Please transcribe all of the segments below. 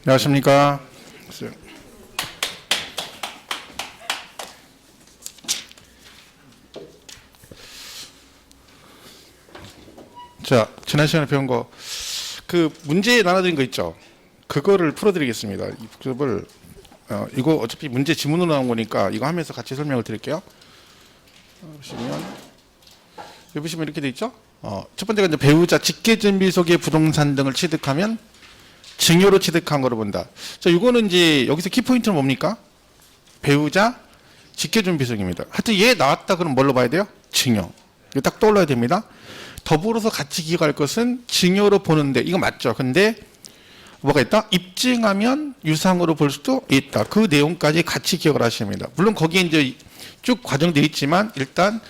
안녕하십니까. 자, 지난 시간에 배운 거, 그 문제 나눠드린 거 있죠? 그거를 풀어드리겠습니다. 이 복습을, 이거 어차피 문제 지문으로 나온 거니까 이거 하면서 같이 설명을 드릴게요. 여기 보시면 이렇게 돼 있죠? 첫 번째가 이제 배우자 직계준비 속의 부동산 등을 취득하면 증여로 취득한 거로 본다. 자, 이거는 이제 여기서 키포인트는 뭡니까? 배우자 직계준비속입니다. 하여튼 얘 나왔다 그러면 뭘로 봐야 돼요? 증여. 이거 딱 떠올라야 됩니다. 더불어서 같이 기억할 것은 증여로 보는데 이거 맞죠? 근데 뭐가 있다? 입증하면 유상으로 볼 수도 있다. 그 내용까지 같이 기억을 하셔야 합니다. 물론 거기에 이제 쭉 과정되어 있지만 일단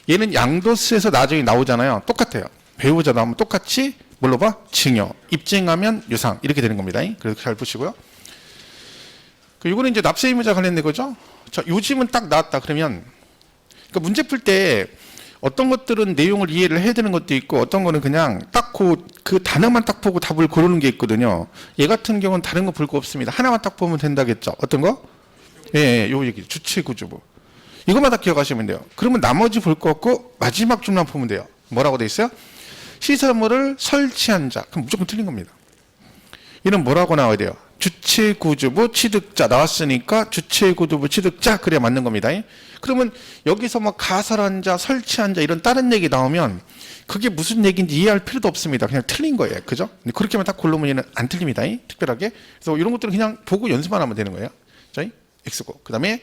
얘는 양도세에서 나중에 나오잖아요. 똑같아요. 배우자 나오면 똑같이 뭘로 봐? 증여. 입증하면 유상. 이렇게 되는 겁니다. 그래서 잘 보시고요. 이거는 이제 납세 의무자 관련된 거죠. 자, 요즘은 딱 나왔다 그러면 그러니까 문제 풀 때 어떤 것들은 내용을 이해를 해야 되는 것도 있고 어떤 거는 그냥 딱 그 단어만 딱 보고 답을 고르는 게 있거든요. 얘 같은 경우는 다른 거 볼 거 없습니다. 하나만 딱 보면 된다겠죠. 어떤 거? 예, 요 얘기 주체구조부. 이것만 다 기억하시면 돼요. 그러면 나머지 볼 거 없고 마지막 줄만 보면 돼요. 뭐라고 돼 있어요? 시설물을 설치한 자. 그럼 무조건 틀린 겁니다. 이는 뭐라고 나와야 돼요? 주체구조부 취득자 나왔으니까 주체구조부 취득자 그래야 맞는 겁니다. 그러면 여기서 뭐 가설한 자, 설치한 자 이런 다른 얘기 나오면 그게 무슨 얘기인지 이해할 필요도 없습니다. 그냥 틀린 거예요. 그죠? 그렇게만 딱 고르면 얘는 안 틀립니다. 특별하게. 그래서 이런 것들은 그냥 보고 연습만 하면 되는 거예요. 자, X고. 그 다음에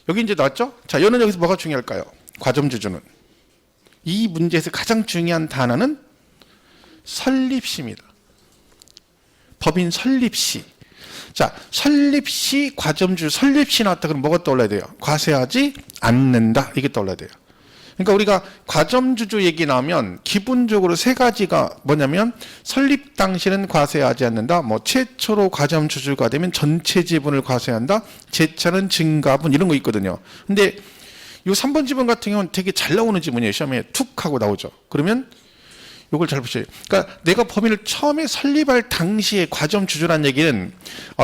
여기 이제 나왔죠? 자, 얘는 여기서 뭐가 중요할까요? 과점주주는. 이 문제에서 가장 중요한 단어는 설립시입니다. 법인 설립시. 자, 설립시 과점주 설립시 나왔다 그러면 뭐가 떠올라야 돼요? 과세하지 않는다. 이게 떠올라야 돼요. 그러니까 우리가 과점주주 얘기 나오면 기본적으로 세 가지가 뭐냐면 설립 당시는 과세하지 않는다. 뭐 최초로 과점주주가 되면 전체 지분을 과세한다. 재차는 증가분 이런 거 있거든요. 근데 이 3번 지분 같은 경우는 되게 잘 나오는 지문이에요. 시험에 툭 하고 나오죠. 그러면 이걸 잘 보세요. 그러니까 내가 법인을 처음에 설립할 당시에 과점주주란 얘기는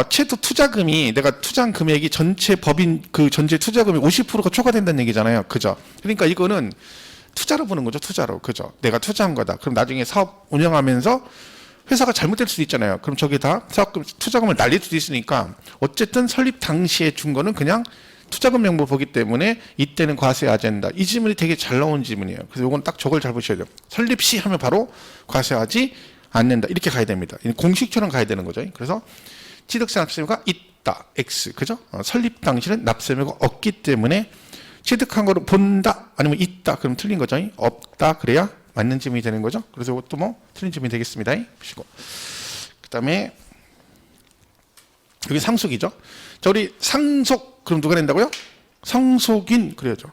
최소 투자금이 내가 투자한 금액이 전체 법인 그 전체 투자금이 50%가 초과된다는 얘기잖아요. 그죠? 그러니까 이거는 투자로 보는 거죠. 투자로. 그죠? 내가 투자한 거다. 그럼 나중에 사업 운영하면서 회사가 잘못될 수도 있잖아요. 그럼 저기다 사업금 투자금을 날릴 수도 있으니까 어쨌든 설립 당시에 준 거는 그냥 투자금 명부 보기 때문에 이때는 과세하지 않는다. 이 지문이 되게 잘 나온 지문이에요. 그래서 이건 딱 저걸 잘 보셔야 돼요. 설립 시 하면 바로 과세하지 않는다. 이렇게 가야 됩니다. 공식처럼 가야 되는 거죠. 그래서 취득세 납세의무가 있다. X. 그죠? 설립 당시는 납세의무가 없기 때문에 취득한 거를 본다. 아니면 있다. 그럼 틀린 거죠. 없다. 그래야 맞는 지문이 되는 거죠. 그래서 이것도 뭐 틀린 지문이 되겠습니다. 보시고. 그 다음에 여기 상속이죠. 자, 우리 상속. 그럼 누가 낸다고요? 상속인 그래야죠.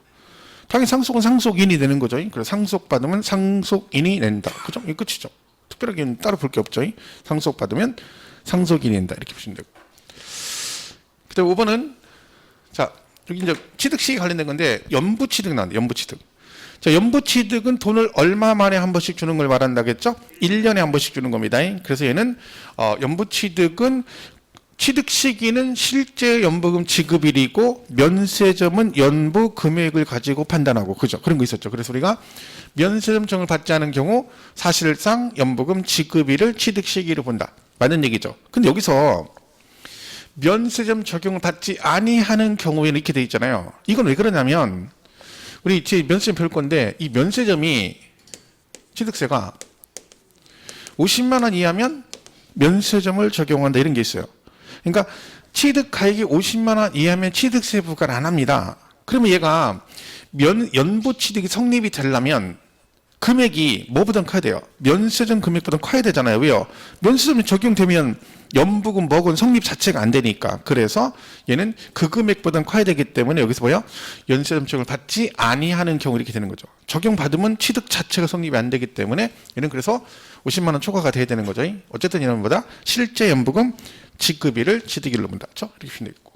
당연히 상속은 상속인이 되는 거죠. 그래서 상속받으면 상속인이 낸다. 그죠? 이 끝이죠. 특별하게 따로 볼 게 없죠. 상속받으면 상속인이 낸다. 이렇게 보시면 되고. 그다음 5번은 자, 여기 이제 취득시에 관련된 건데 연부취득 나왔는데 연부취득. 자, 연부취득은 돈을 얼마 만에 한 번씩 주는 걸 말한다겠죠? 1년에 한 번씩 주는 겁니다. 그래서 얘는 연부취득은 취득 시기는 실제 연부금 지급일이고 면세점은 연부 금액을 가지고 판단하고 그죠? 그런 거 있었죠. 그래서 우리가 면세점증을 받지 않은 경우 사실상 연부금 지급일을 취득 시기로 본다. 맞는 얘기죠. 근데 여기서 면세점 적용을 받지 아니하는 경우에는 이렇게 돼 있잖아요. 이건 왜 그러냐면 우리 제 면세점 배울 건데 이 면세점이 취득세가 50만 원 이하면 면세점을 적용한다 이런 게 있어요. 그러니까 취득 가액이 50만 원 이하면 취득세 부과를 안 합니다. 그러면 얘가 연부 취득이 성립이 되려면 금액이 뭐보단 커야 돼요? 면세점 금액보다 커야 되잖아요. 왜요? 면세점이 적용되면 연부금 뭐건 성립 자체가 안 되니까. 그래서 얘는 그 금액보다 커야 되기 때문에 여기서 뭐야? 면세점 적용을 받지 아니하는 경우 이렇게 되는 거죠. 적용받으면 취득 자체가 성립이 안 되기 때문에 얘는 그래서 50만 원 초과가 돼야 되는 거죠. 어쨌든 이런 것보다 실제 연부금 지급일을 취득일로 본다. 그렇죠? 이렇게 보시면 되겠고.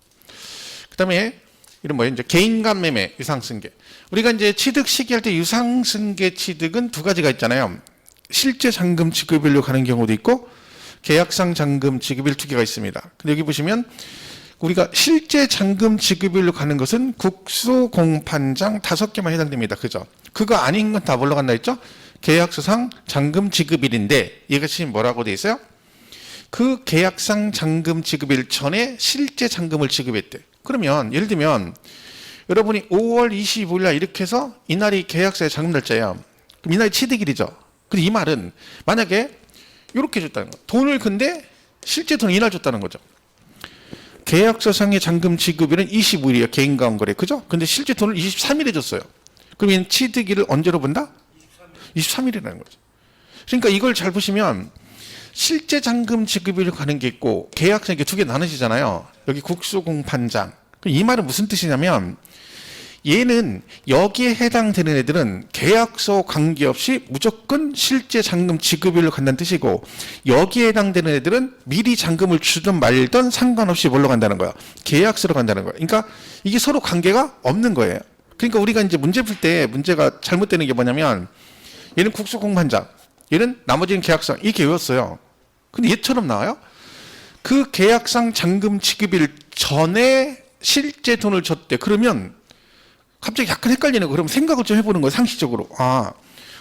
그다음에 이런 뭐예요? 이제 개인간 매매 유상승계. 우리가 이제 취득 시기 할 때 유상승계 취득은 두 가지가 있잖아요. 실제 잔금 지급일로 가는 경우도 있고 계약상 잔금 지급일 두 개가 있습니다. 근데 여기 보시면 우리가 실제 잔금 지급일로 가는 것은 국수 공판장 5개만 해당됩니다. 그죠? 그거 아닌 건 다 뭘로 간다 했죠? 계약서상 잔금 지급일인데 이것이 뭐라고 돼 있어요? 그 계약상 잔금 지급일 전에 실제 잔금을 지급했대. 그러면 예를 들면 여러분이 5월 25일 날 이렇게 해서 이날이 계약서의 잔금 날짜예요. 그럼 이날이 취득일이죠. 근데 이 말은 만약에 이렇게 줬다는 거. 돈을 근데 실제 돈 이날 줬다는 거죠. 계약서상의 잔금 지급일은 25일이에요. 개인가원거래. 그죠? 근데 실제 돈을 23일에 줬어요. 그럼 얘는 취득일을 언제로 본다? 23일이라는 거죠. 그러니까 이걸 잘 보시면 실제 잔금 지급일로 가는 게 있고 계약서 이게 두 개 나누시잖아요. 여기 국수공판장. 이 말은 무슨 뜻이냐면 얘는 여기에 해당되는 애들은 계약서 관계없이 무조건 실제 잔금 지급일로 간다는 뜻이고 여기에 해당되는 애들은 미리 잔금을 주든 말든 상관없이 뭘로 간다는 거야? 계약서로 간다는 거야. 그러니까 이게 서로 관계가 없는 거예요. 그러니까 우리가 이제 문제 풀 때 문제가 잘못되는 게 뭐냐면 얘는 국수공판장, 얘는 나머지는 계약상 이렇게 외웠어요. 근데 얘처럼 나와요? 그 계약상 잔금 지급일 전에 실제 돈을 줬대. 그러면 갑자기 약간 헷갈리는 거. 그럼 생각을 좀 해보는 거예요. 상식적으로. 아,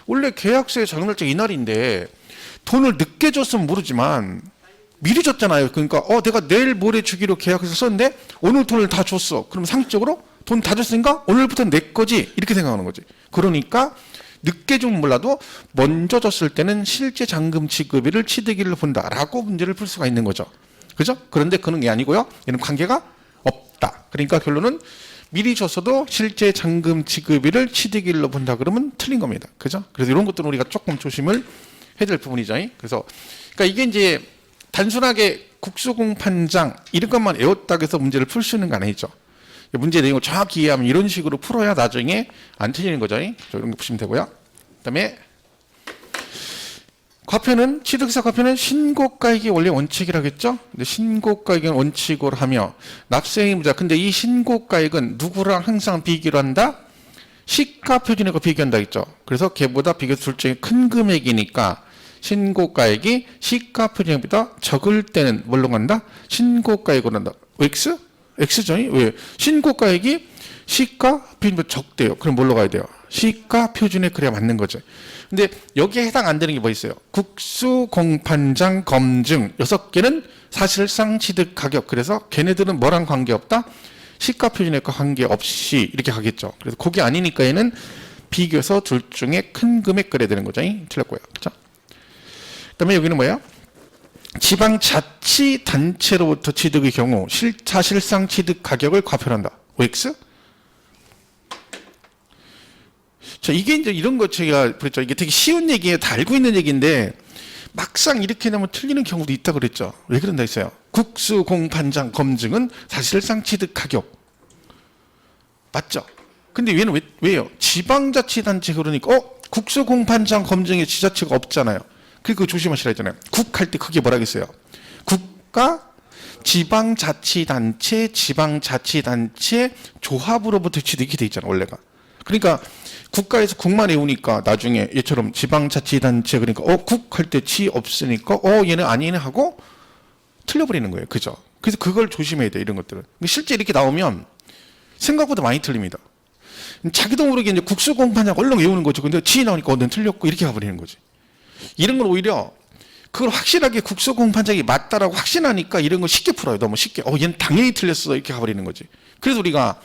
원래 계약서의 잔금 날짜 이날인데 돈을 늦게 줬으면 모르지만 미리 줬잖아요. 그러니까 내가 내일 모레 주기로 계약해서 썼는데 오늘 돈을 다 줬어. 그럼 상식적으로 돈 다 줬으니까 오늘부터는 내 거지. 이렇게 생각하는 거지. 그러니까 늦게 주면 몰라도 먼저 줬을 때는 실제 잔금 지급일을 취득일로 본다라고 문제를 풀 수가 있는 거죠. 그죠? 그런데 그런 게 아니고요. 얘는 관계가 없다. 그러니까 결론은 미리 줬어도 실제 잔금 지급일을 취득일로 본다 그러면 틀린 겁니다. 그죠? 그래서 이런 것들은 우리가 조금 조심을 해야 될 부분이죠. 그래서 그러니까 이게 이제 단순하게 국수공판장 이런 것만 외웠다고 해서 문제를 풀 수 있는 건 아니죠. 문제 내용을 정확히 이해하면 이런 식으로 풀어야 나중에 안 틀리는 거죠. 이런 거 보시면 되고요. 그다음에 과표는 취득세 과표는 신고가액이 원래 원칙이라고 했죠. 근데 신고가액은 원칙으로 하며 납세의무자. 근데 이 신고가액은 누구랑 항상 비교를 한다? 시가표준액과 비교한다 했죠. 그래서 걔보다 비교해서 둘 중에 큰 금액이니까 신고가액이 시가표준액보다 적을 때는 뭘로 간다? 신고가액으로 한다. X? X죠? 왜? 신고가액이 시가표준액보다 적대요. 그럼 뭘로 가야 돼요? 시가표준액 그래야 맞는 거죠. 근데 여기에 해당 안 되는 게 뭐 있어요? 국수, 공판장, 검증 6개는 사실상 취득 가격. 그래서 걔네들은 뭐랑 관계없다? 시가표준액과 관계없이 이렇게 가겠죠. 그래서 그게 아니니까 얘는 비교해서 둘 중에 큰 금액 그래야 되는 거죠. 틀렸고요. 그렇죠? 그다음에 여기는 뭐예요? 지방자치단체로부터 취득의 경우 사실상 취득 가격을 과표한다. OX? 자, 이게 이제 이런 거 제가 그랬죠. 이게 되게 쉬운 얘기예요. 다 알고 있는 얘기인데 막상 이렇게 나면 틀리는 경우도 있다 그랬죠. 왜 그런다 했어요? 국수, 공판장, 검증은 사실상 취득 가격. 맞죠? 근데 얘는 왜요? 지방자치단체 그러니까 국수, 공판장, 검증에 지자체가 없잖아요. 그거 조심하시라 했잖아요. 국 할 때 크게 뭐라 했어요? 국가, 지방자치단체, 지방자치단체 조합으로부터 취득이 돼 있잖아 원래가. 그러니까 국가에서 국만 외우니까 나중에 얘처럼 지방자치단체 그러니까 국 할 때 치 없으니까 얘는 아니네 하고 틀려버리는 거예요. 그죠? 그래서 그걸 조심해야 돼 이런 것들은. 실제 이렇게 나오면 생각보다 많이 틀립니다. 자기도 모르게 이제 국수공판장 얼른 외우는 거죠. 근데 치 나오니까 넌 틀렸고 이렇게 가버리는 거지. 이런 건 오히려 그걸 확실하게 국수공판장이 맞다라고 확신하니까 이런 거 쉽게 풀어요. 너무 쉽게. 얘는 당연히 틀렸어 이렇게 가버리는 거지. 그래서 우리가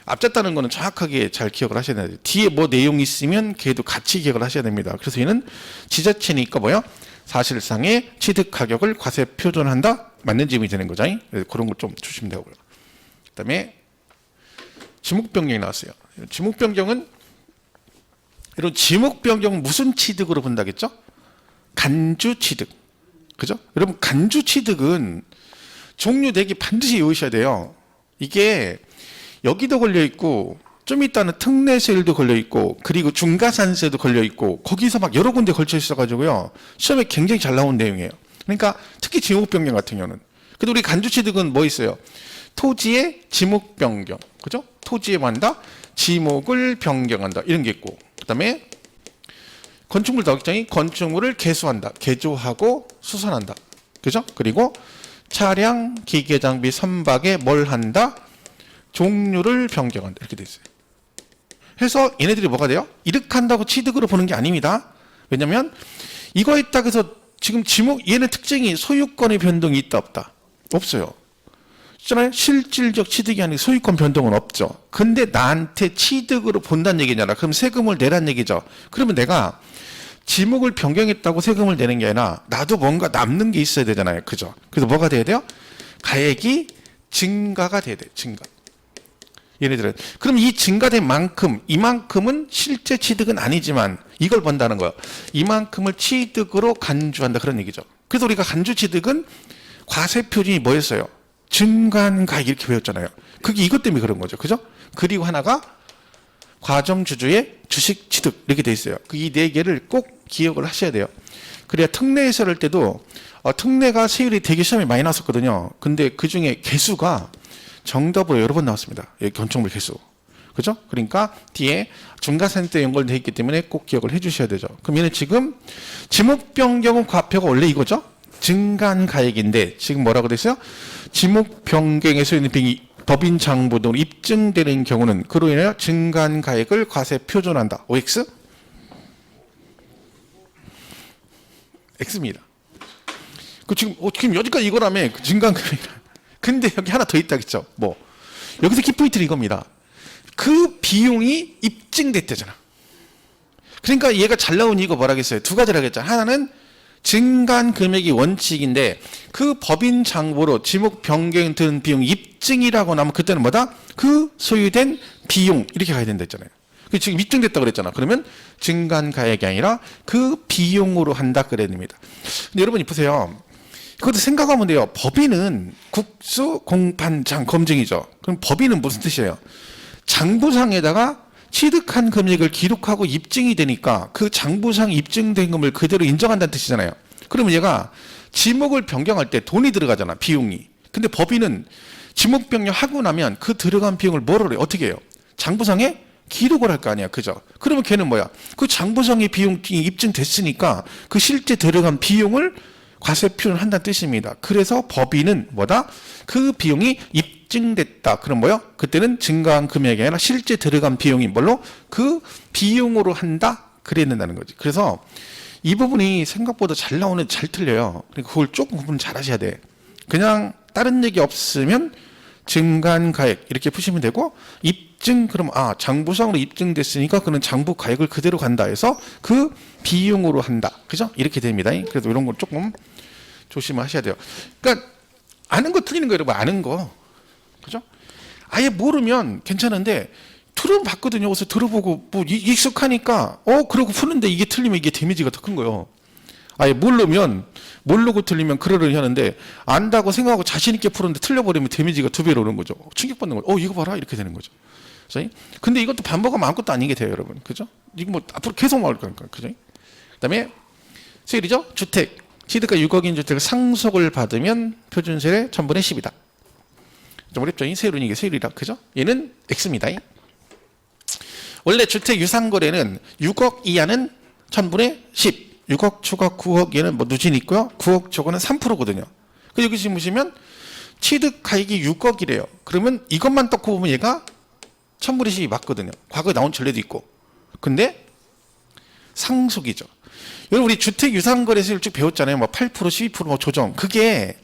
앞졌다는 거는 정확하게 잘 기억을 하셔야 돼요. 뒤에 뭐 내용이 있으면 걔도 같이 기억을 하셔야 됩니다. 그래서 얘는 지자체니까 뭐요? 사실상의 취득 가격을 과세 표준한다? 맞는 질문이 되는 거죠. 그래서 그런 거 좀 주시면 되고요. 그다음에 지목 변경이 나왔어요. 지목 변경은 이런 지목 변경은 무슨 취득으로 본다겠죠? 간주 취득. 그죠? 여러분 간주 취득은 종류 4개 반드시 외우셔야 돼요. 이게 여기도 걸려 있고 좀 이따는 특례세율도 걸려 있고 그리고 중과산세도 걸려 있고 거기서 막 여러 군데 걸쳐 있어 가지고요. 시험에 굉장히 잘 나온 내용이에요. 그러니까 특히 지목 변경 같은 경우는. 근데 우리 간주 취득은 뭐 있어요? 토지의 지목 변경. 그죠? 토지에 만다 지목을 변경한다. 이런 게 있고. 그다음에 건축물 다각장이 건축물을 개수한다. 개조하고 수선한다. 그죠? 그리고 차량, 기계, 장비, 선박에 뭘 한다? 종류를 변경한다. 이렇게 돼 있어요. 해서 얘네들이 뭐가 돼요? 이득한다고 취득으로 보는 게 아닙니다. 왜냐면 이거에 딱 해서 지금 지목, 얘네 특징이 소유권의 변동이 있다 없다? 없어요. 있잖아요. 실질적 취득이 아니고 소유권 변동은 없죠. 근데 나한테 취득으로 본다는 얘기잖아. 그럼 세금을 내란 얘기죠. 그러면 내가 지목을 변경했다고 세금을 내는 게 아니라 나도 뭔가 남는 게 있어야 되잖아요. 그죠? 그래서 뭐가 돼야 돼요? 가액이 증가가 돼야 돼요. 증가. 얘네들은. 그럼 이 증가된 만큼, 이만큼은 실제 취득은 아니지만 이걸 본다는 거예요. 이만큼을 취득으로 간주한다. 그런 얘기죠. 그래서 우리가 간주 취득은 과세 표준이 뭐였어요? 증가한 가액 이렇게 배웠잖아요. 그게 이것 때문에 그런 거죠. 그죠? 그리고 하나가 과점주주의 주식 취득 이렇게 돼 있어요. 이 네 개를 꼭 기억을 하셔야 돼요. 그래야 특례에서 할 때도 특례가 세율이 되게 시험에 많이 나왔었거든요. 근데 그 중에 개수가 정답으로 여러 번 나왔습니다. 견적물 개수. 그죠? 그러니까 뒤에 중과세때 연결되어 있기 때문에 꼭 기억을 해 주셔야 되죠. 그럼 얘는 지금 지목 변경은 과표가 원래 이거죠? 증가한 가액인데 지금 뭐라고 됐어요? 지목 변경에서 있는 비용이 법인 장부 등으로 입증되는 경우는 그로 인하여 증가한 가액을 과세 표준한다. OX? X입니다. 지금 여기까지 이거라며 증가한 금액이라. 근데 여기 하나 더 있다겠죠. 뭐 여기서 키포인트는 이겁니다. 그 비용이 입증됐대잖아. 그러니까 얘가 잘 나온 이유가 뭐라겠어요? 두 가지라 했잖아. 하나는 증가한 금액이 원칙인데 그 법인 장부로 지목 변경 든 비용 입증이라고 나면 그때는 뭐다? 그 소유된 비용 이렇게 가야 된다 했잖아요. 지금 입증됐다 그랬잖아. 그러면 증가한 가액이 아니라 그 비용으로 한다 그래야 됩니다. 근데 여러분 보세요. 그것도 생각하면 돼요. 법인은 국수 공판장 검증이죠. 그럼 법인은 무슨 뜻이에요? 장부상에다가 취득한 금액을 기록하고 입증이 되니까 그 장부상 입증된 금을 그대로 인정한다는 뜻이잖아요. 그러면 얘가 지목을 변경할 때 돈이 들어가잖아. 비용이. 근데 법인은 지목 변경하고 나면 그 들어간 비용을 뭐로 해요? 어떻게 해요? 장부상에 기록을 할 거 아니야. 그죠? 그러면 걔는 뭐야? 그 장부상의 비용이 입증됐으니까 그 실제 들어간 비용을 과세 표준을 한다는 뜻입니다. 그래서 법인은 뭐다? 그 비용이 입증됐다. 그럼 뭐요? 그때는 증가한 금액이 아니라 실제 들어간 비용이 뭘로? 그 비용으로 한다. 그래야 된다는 거지. 그래서 이 부분이 생각보다 잘 나오는 잘 틀려요. 그러니까 그걸 조금 구분 잘 하셔야 돼. 그냥 다른 얘기 없으면 증가한 가액 이렇게 푸시면 되고 입증 그럼 장부상으로 입증됐으니까 그는 장부 가액을 그대로 간다 해서 그 비용으로 한다. 그죠? 이렇게 됩니다. 그래서 이런 걸 조금 조심하셔야 돼요. 그러니까 아는 거 틀리는 거 여러분 아는 거. 그죠? 아예 모르면 괜찮은데 들어봤거든요. 그래서 들어보고 뭐 익숙하니까 그러고 푸는데 이게 틀리면 이게 데미지가 더 큰 거예요. 아예 모르고 틀리면 그러려니 하는데 안다고 생각하고 자신 있게 푸는데 틀려버리면 데미지가 2배로 오는 거죠. 충격받는 거죠. 이거 봐라 이렇게 되는 거죠. 근데 이것도 반복하면 아무것도 아닌 게 돼요, 여러분. 그죠? 이거 뭐 앞으로 계속 나올 거니까. 그죠? 그다음에 세율이죠. 주택. 시드가 6억인 주택을 상속을 받으면 표준세율의 1000분의 10이다. 좀 어렵죠? 세율은 이게 세율이라. 그죠? 얘는 X입니다. 원래 주택 유상거래는 6억 이하는 1000분의 10. 6억 초과 9억 얘는 뭐 누진 있고요. 9억 초과는 3%거든요. 여기 지금 보시면 취득 가액이 6억이래요. 그러면 이것만 딱 보면 얘가 1000분의 10이 맞거든요. 과거에 나온 전례도 있고. 근데 상속이죠. 여러분 우리 주택 유상거래세율 쭉 배웠잖아요. 뭐 8%, 12% 뭐 조정. 그게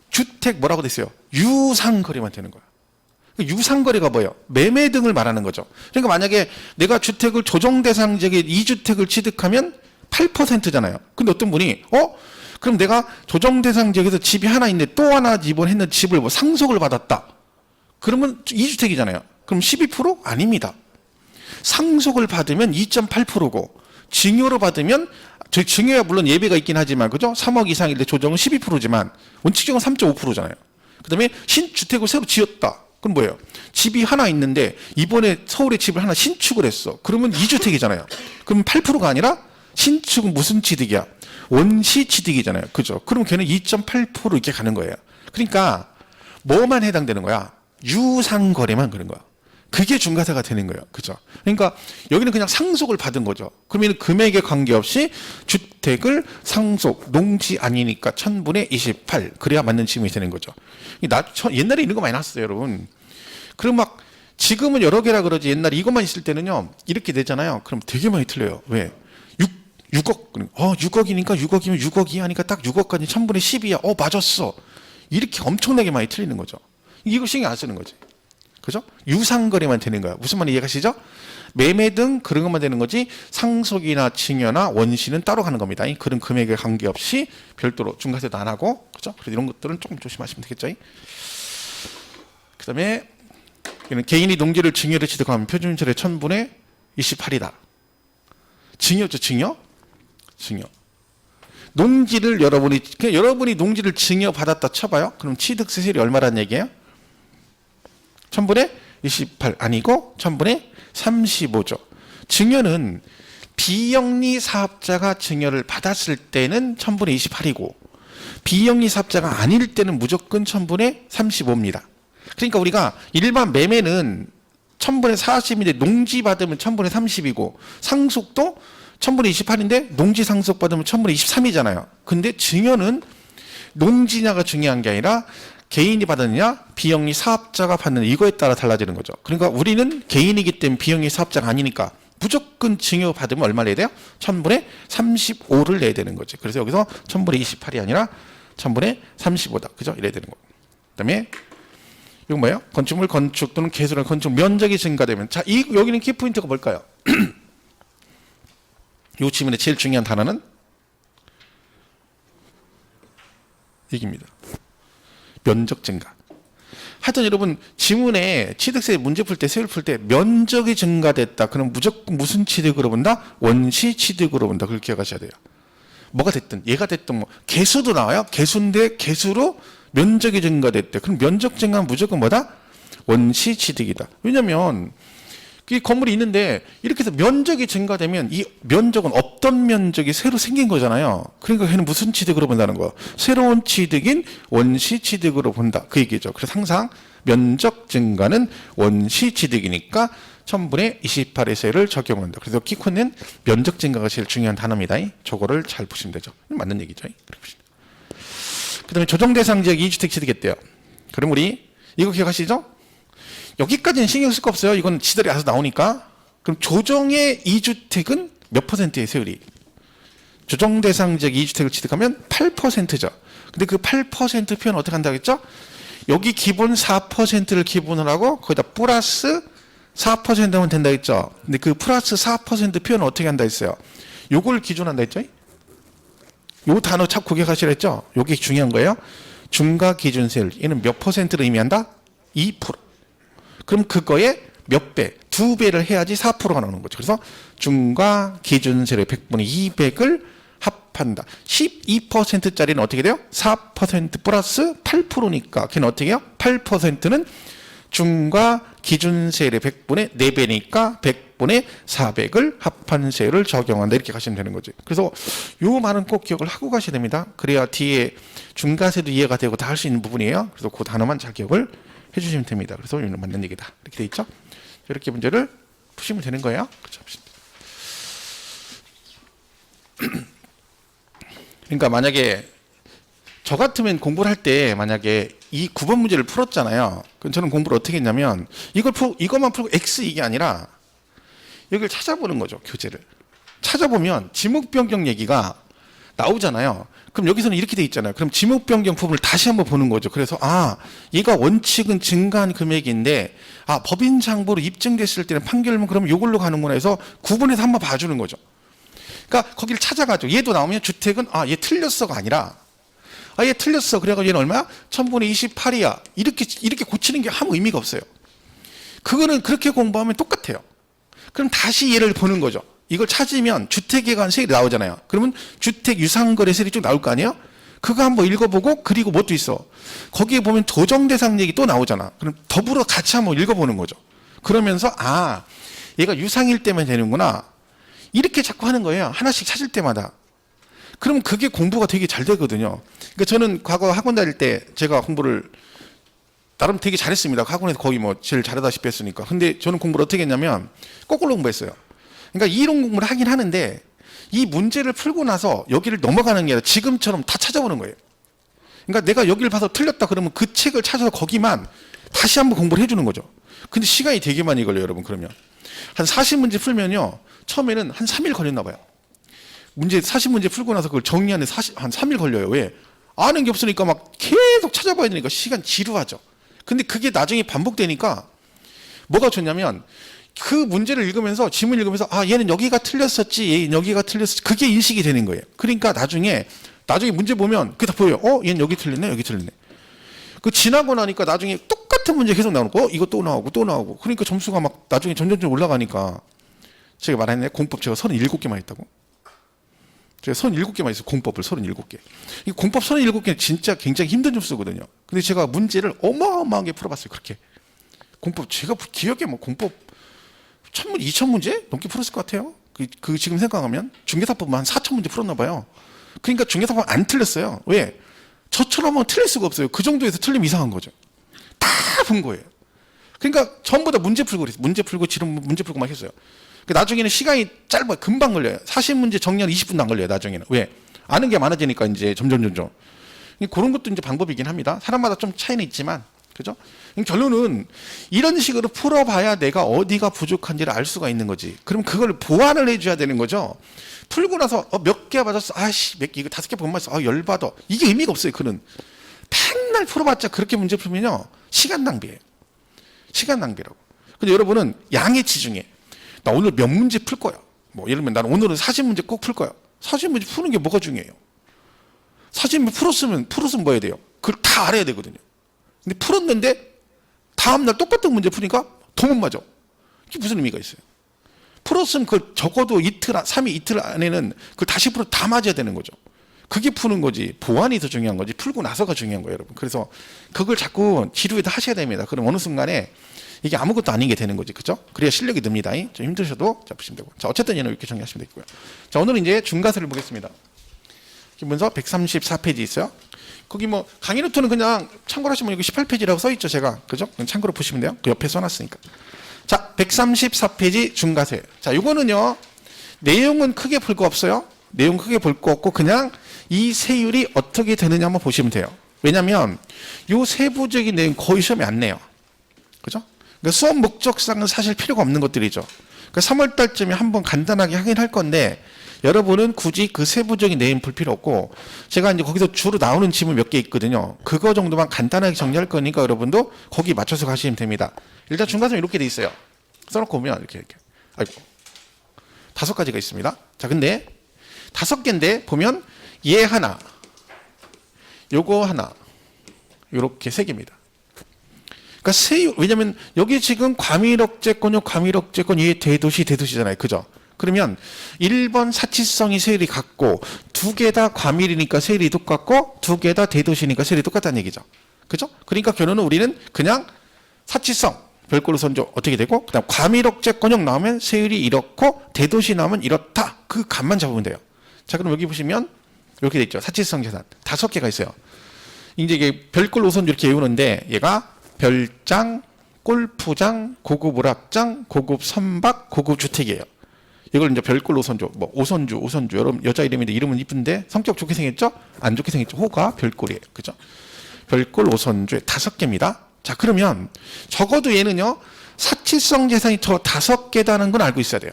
주택 뭐라고 됐어요? 유상거래만 되는 거야. 유상거래가 뭐예요? 매매 등을 말하는 거죠. 그러니까 만약에 내가 주택을 조정 대상 지역에 2주택을 취득하면 8%잖아요. 근데 어떤 분이 그럼 내가 조정 대상 지역에서 집이 하나 있는데 또 하나 입원했는 집을 뭐 상속을 받았다. 그러면 2주택이잖아요. 그럼 12%? 아닙니다. 상속을 받으면 2.8%고 증여로 받으면 증여야 물론 예외가 있긴 하지만 그죠? 3억 이상일 때 조정은 12%지만 원칙적으로 3.5%잖아요. 그다음에 신주택을 새로 지었다. 그럼 뭐예요? 집이 하나 있는데 이번에 서울에 집을 하나 신축을 했어. 그러면 2주택이잖아요. 그럼 8%가 아니라 신축은 무슨 취득이야? 원시 취득이잖아요. 그죠? 그럼 걔는 2.8% 이렇게 가는 거예요. 그러니까 뭐만 해당되는 거야? 유상거래만 그런 거야. 그게 중과세가 되는 거예요. 그죠? 그러니까 여기는 그냥 상속을 받은 거죠. 그러면 금액에 관계없이 주택을 상속, 농지 아니니까 1000분의 28. 그래야 맞는 지금이 되는 거죠. 옛날에 이런 거 많이 나왔어요, 여러분. 그럼 막 지금은 여러 개라 그러지 옛날에 이것만 있을 때는요. 이렇게 되잖아요. 그럼 되게 많이 틀려요. 왜? 6억. 6억이니까 6억이면 6억이 하니까 딱 6억까지 1000분의 10이야. 맞았어. 이렇게 엄청나게 많이 틀리는 거죠. 이거 신경 안 쓰는 거지. 그죠? 유상거래만 되는 거야. 무슨 말인지 이해가시죠? 매매 등 그런 것만 되는 거지 상속이나 증여나 원시는 따로 가는 겁니다. 그런 금액에 관계없이 별도로 중과세도 안 하고, 그죠? 그래서 이런 것들은 조금 조심하시면 되겠죠? 그 다음에 개인이 농지를 증여를 취득하면 표준세율의 1000분의 28이다. 증여죠, 증여? 증여. 농지를 여러분이 농지를 증여받았다 쳐봐요. 그럼 취득세율이 얼마란 얘기예요? 1000분의 28 아니고 1000분의 35죠. 증여는 비영리 사업자가 증여를 받았을 때는 1000분의 28이고 비영리 사업자가 아닐 때는 무조건 1000분의 35입니다. 그러니까 우리가 일반 매매는 1000분의 40인데 농지 받으면 1000분의 30이고 상속도 1000분의 28인데 농지 상속 받으면 1000분의 23이잖아요. 근데 증여는 농지냐가 중요한 게 아니라 개인이 받느냐 비영리 사업자가 받느냐 이거에 따라 달라지는 거죠. 그러니까 우리는 개인이기 때문에 비영리 사업자가 아니니까 무조건 증여 받으면 얼마 내야 돼요? 1000분의 35를 내야 되는 거죠. 그래서 여기서 1000분의 28이 아니라 1000분의 35다. 그죠? 이래야 되는 거고. 그다음에 이건 뭐예요? 건축물 건축 또는 개수나 건축 면적이 증가되면 여기는 키포인트가 뭘까요? 이 지문의 제일 중요한 단어는 이깁니다. 면적 증가. 하여튼 여러분 지문에 취득세 문제 풀 때 세율 풀 때 면적이 증가됐다. 그럼 무조건 무슨 취득으로 본다? 원시 취득으로 본다. 그걸 기억하셔야 돼요. 뭐가 됐든 얘가 됐든 개수도 나와요. 개수인데 개수로 면적이 증가됐대. 그럼 면적 증가는 무조건 뭐다? 원시 취득이다. 왜냐면 이 건물이 있는데 이렇게 해서 면적이 증가되면 이 면적은 없던 면적이 새로 생긴 거잖아요. 그러니까 얘는 무슨 취득으로 본다는 거예요? 새로운 취득인 원시 취득으로 본다. 그 얘기죠. 그래서 항상 면적 증가는 원시 취득이니까 1000분의 28의 세율을 적용한다. 그래서 키코는 면적 증가가 제일 중요한 단어입니다. 저거를 잘 보시면 되죠. 맞는 얘기죠. 그 다음에 조정 대상 지역 2주택 취득했대요. 그럼 우리 이거 기억하시죠? 여기까지는 신경 쓸 거 없어요. 이건 지들이 알아서 나오니까. 그럼 조정의 2주택은 몇 퍼센트의 세율이? 조정 대상 지역 2주택을 취득하면 8%죠. 근데 그 8% 표현 어떻게 한다고 했죠? 여기 기본 4%를 기본으로 하고 거기다 플러스 4% 하면 된다 했죠. 근데 그 플러스 4% 표현을 어떻게 한다 했어요? 요걸 기준한다 했죠? 요 단어 자꾸 기억하시라 했죠? 요게 중요한 거예요. 중과 기준세율. 얘는 몇 퍼센트를 의미한다? 2%. 그럼 그거에 몇 배? 2배를 해야지 4%가 나오는 거죠. 그래서 중과 기준세율의 100분의 200을 합한다. 12%짜리는 어떻게 돼요? 4% 플러스 8%니까 걔는 어떻게 해요? 8%는 중과 기준세율의 100분의 4배니까 100분의 400을 합한 세율을 적용한다. 이렇게 가시면 되는 거죠. 그래서 요 말은 꼭 기억을 하고 가셔야 됩니다. 그래야 뒤에 중과세도 이해가 되고 다 할 수 있는 부분이에요. 그래서 그 단어만 잘 기억을 해주시면 됩니다. 그래서 이는 맞는 얘기다. 이렇게 돼 있죠. 이렇게 문제를 푸시면 되는 거예요. 그렇죠. 그러니까 만약에 저 같으면 공부를 할 때 만약에 이 9번 문제를 풀었잖아요. 그럼 저는 공부를 어떻게 했냐면 이것만 풀고 X 이게 아니라 여기를 찾아보는 거죠. 교재를. 찾아보면 지목 변경 얘기가 나오잖아요. 그럼 여기서는 이렇게 돼 있잖아요. 그럼 지목 변경 부분을 다시 한번 보는 거죠. 그래서 얘가 원칙은 증가한 금액인데 법인 장부로 입증됐을 때는 판결문 그러면 이걸로 가는구나 해서 구분해서 한번 봐주는 거죠. 그러니까 거기를 찾아가죠. 얘도 나오면 주택은 얘 틀렸어가 아니라 얘 틀렸어. 그래가지고 얘는 얼마야? 1000분의 28이야. 이렇게 고치는 게 아무 의미가 없어요. 그거는 그렇게 공부하면 똑같아요. 그럼 다시 얘를 보는 거죠. 이걸 찾으면 주택에 관한 세율이 나오잖아요. 그러면 주택 유상거래 세율이 쭉 나올 거 아니에요? 그거 한번 읽어보고 그리고 뭣도 있어. 거기에 보면 조정 대상 얘기 또 나오잖아. 그럼 더불어 같이 한번 읽어보는 거죠. 그러면서 얘가 유상일 때만 되는구나. 이렇게 자꾸 하는 거예요. 하나씩 찾을 때마다. 그러면 그게 공부가 되게 잘 되거든요. 그러니까 저는 과거 학원 다닐 때 제가 공부를 나름 되게 잘했습니다. 학원에서 거의 뭐 제일 잘하다시피 했으니까. 근데 저는 공부를 어떻게 했냐면 거꾸로 공부했어요. 그러니까 이론 공부를 하긴 하는데 이 문제를 풀고 나서 여기를 넘어가는 게 아니라 지금처럼 다 찾아보는 거예요. 그러니까 내가 여기를 봐서 틀렸다 그러면 그 책을 찾아서 거기만 다시 한번 공부를 해주는 거죠. 근데 시간이 되게 많이 걸려요, 여러분. 그러면 한 40문제 풀면요, 처음에는 한 3일 걸렸나 봐요. 문제 40문제 풀고 나서 그걸 정리하는데 한 3일 걸려요. 왜? 아는 게 없으니까 막 계속 찾아봐야 되니까 시간 지루하죠. 근데 그게 나중에 반복되니까 뭐가 좋냐면 그 문제를 읽으면서 지문을 읽으면서 아, 얘는 여기가 틀렸었지, 얘는 여기가 틀렸었지, 그게 인식이 되는 거예요. 그러니까 나중에 문제 보면 그게 다 보여요. 얘는 여기 틀렸네, 여기 틀렸네. 그 지나고 나니까 나중에 똑같은 문제 계속 나오고 이거 또 나오고 또 나오고, 그러니까 점수가 막 나중에 점점 올라가니까. 제가 말했네, 공법 제가 37개만 했다고. 제가 37개만 했어요. 공법을 37개. 이 공법 37개는 진짜 굉장히 힘든 점수거든요. 근데 제가 문제를 어마어마하게 풀어봤어요. 그렇게 공법 제가 기억에 뭐 공법 1000문제, 2000문제 넘게 풀었을 것 같아요. 그 지금 생각하면 중개사법만 한 4000문제 풀었나 봐요. 그러니까 중개사법 안 틀렸어요. 왜? 저처럼은 틀릴 수가 없어요. 그 정도에서 틀리면 이상한 거죠. 다 본 거예요. 그러니까 전부 다 문제 풀고 그랬어요. 문제 풀고 지름 문제 풀고 막 했어요. 나중에는 시간이 짧아요. 금방 걸려요. 40문제 정리하는 20분도 안 걸려요. 나중에는. 왜? 아는 게 많아지니까 이제 점점. 그런 것도 이제 방법이긴 합니다. 사람마다 좀 차이는 있지만, 그죠? 결론은 이런 식으로 풀어봐야 내가 어디가 부족한지를 알 수가 있는 거지. 그럼 그걸 보완을 해줘야 되는 거죠. 풀고 나서 몇 개 맞았어. 아씨, 몇 개, 이거 5개 못 맞았어. 열받아. 이게 의미가 없어요. 그는 맨날 풀어봤자 그렇게 문제 풀면요, 시간 낭비예요. 시간 낭비라고. 근데 여러분은 양해치 중에 나 오늘 몇 문제 풀 거야. 뭐 예를 들면 나는 오늘은 40문제 꼭 풀 거야. 40문제 푸는 게 뭐가 중요해요? 40문제 풀었으면 뭐 해야 돼요? 그걸 다 알아야 되거든요. 근데 풀었는데 다음날 똑같은 문제 푸니까 더 못 맞아. 이게 무슨 의미가 있어요? 풀었으면 그걸 적어도 3일 이틀 안에는 그걸 다시 풀어 다 맞아야 되는 거죠. 그게 푸는 거지, 보완이 더 중요한 거지, 풀고 나서가 중요한 거예요, 여러분. 그래서 그걸 자꾸 지루해도 하셔야 됩니다. 그럼 어느 순간에 이게 아무것도 아닌 게 되는 거지, 그죠? 그래야 실력이 늡니다. 좀 힘드셔도 잡으시면 되고. 자, 어쨌든 얘는 이렇게 정리하시면 되고요. 자, 오늘은 이제 중가설을 보겠습니다. 문서 134페이지 있어요. 거기 뭐 강의 노트는 그냥 참고로 하시면 여기 18페이지라고 써 있죠, 제가. 그죠? 그냥 참고로 보시면 돼요. 그 옆에 써놨으니까. 자, 134페이지 중가설. 자, 요거는요, 내용은 크게 볼 거 없어요. 내용 크게 볼 거 없고 그냥 이 세율이 어떻게 되느냐 한번 보시면 돼요. 왜냐면 요 세부적인 내용 거의 시험에 안 내요. 그죠? 그러니까 수업 목적상은 사실 필요가 없는 것들이죠. 그러니까 3월 달쯤에 한번 간단하게 하긴 할 건데 여러분은 굳이 그 세부적인 내용 볼 필요 없고, 제가 이제 거기서 주로 나오는 질문 몇 개 있거든요. 그거 정도만 간단하게 정리할 거니까 여러분도 거기 맞춰서 가시면 됩니다. 일단 중간선 이렇게 돼 있어요. 써놓고 보면 이렇게. 아이고. 5가지가 있습니다. 자, 근데 5개인데 보면 얘 하나, 요거 하나, 요렇게 3개입니다. 그러니까 왜냐면 여기 지금 과밀억제권요, 얘 대도시잖아요. 그죠? 그러면 1번 사치성이 세율이 같고 2개 다 과밀이니까 세율이 똑같고 2개 다 대도시니까 세율이 똑같다는 얘기죠. 그죠? 그러니까 결론은 우리는 그냥 사치성 별꼴로 선조 어떻게 되고, 그다음 과밀억제권형 나오면 세율이 이렇고 대도시 나오면 이렇다. 그 값만 잡으면 돼요. 자, 그럼 여기 보시면 이렇게 돼 있죠. 사치성 재산 5개가 있어요. 이제 이게 별꼴 노선주 이렇게 외우는데 얘가 별장, 골프장, 고급 오락장, 고급 선박, 고급 주택이에요. 이걸 이제 별꼴 노선주, 뭐 오선주, 여러분 여자 이름인데 이름은 이쁜데 성격 좋게 생겼죠? 안 좋게 생겼죠? 호가 별꼴이에요. 그죠? 별꼴 오선주에 5개입니다. 자, 그러면 적어도 얘는요, 사치성 재산이 저 5개다는 건 알고 있어야 돼요.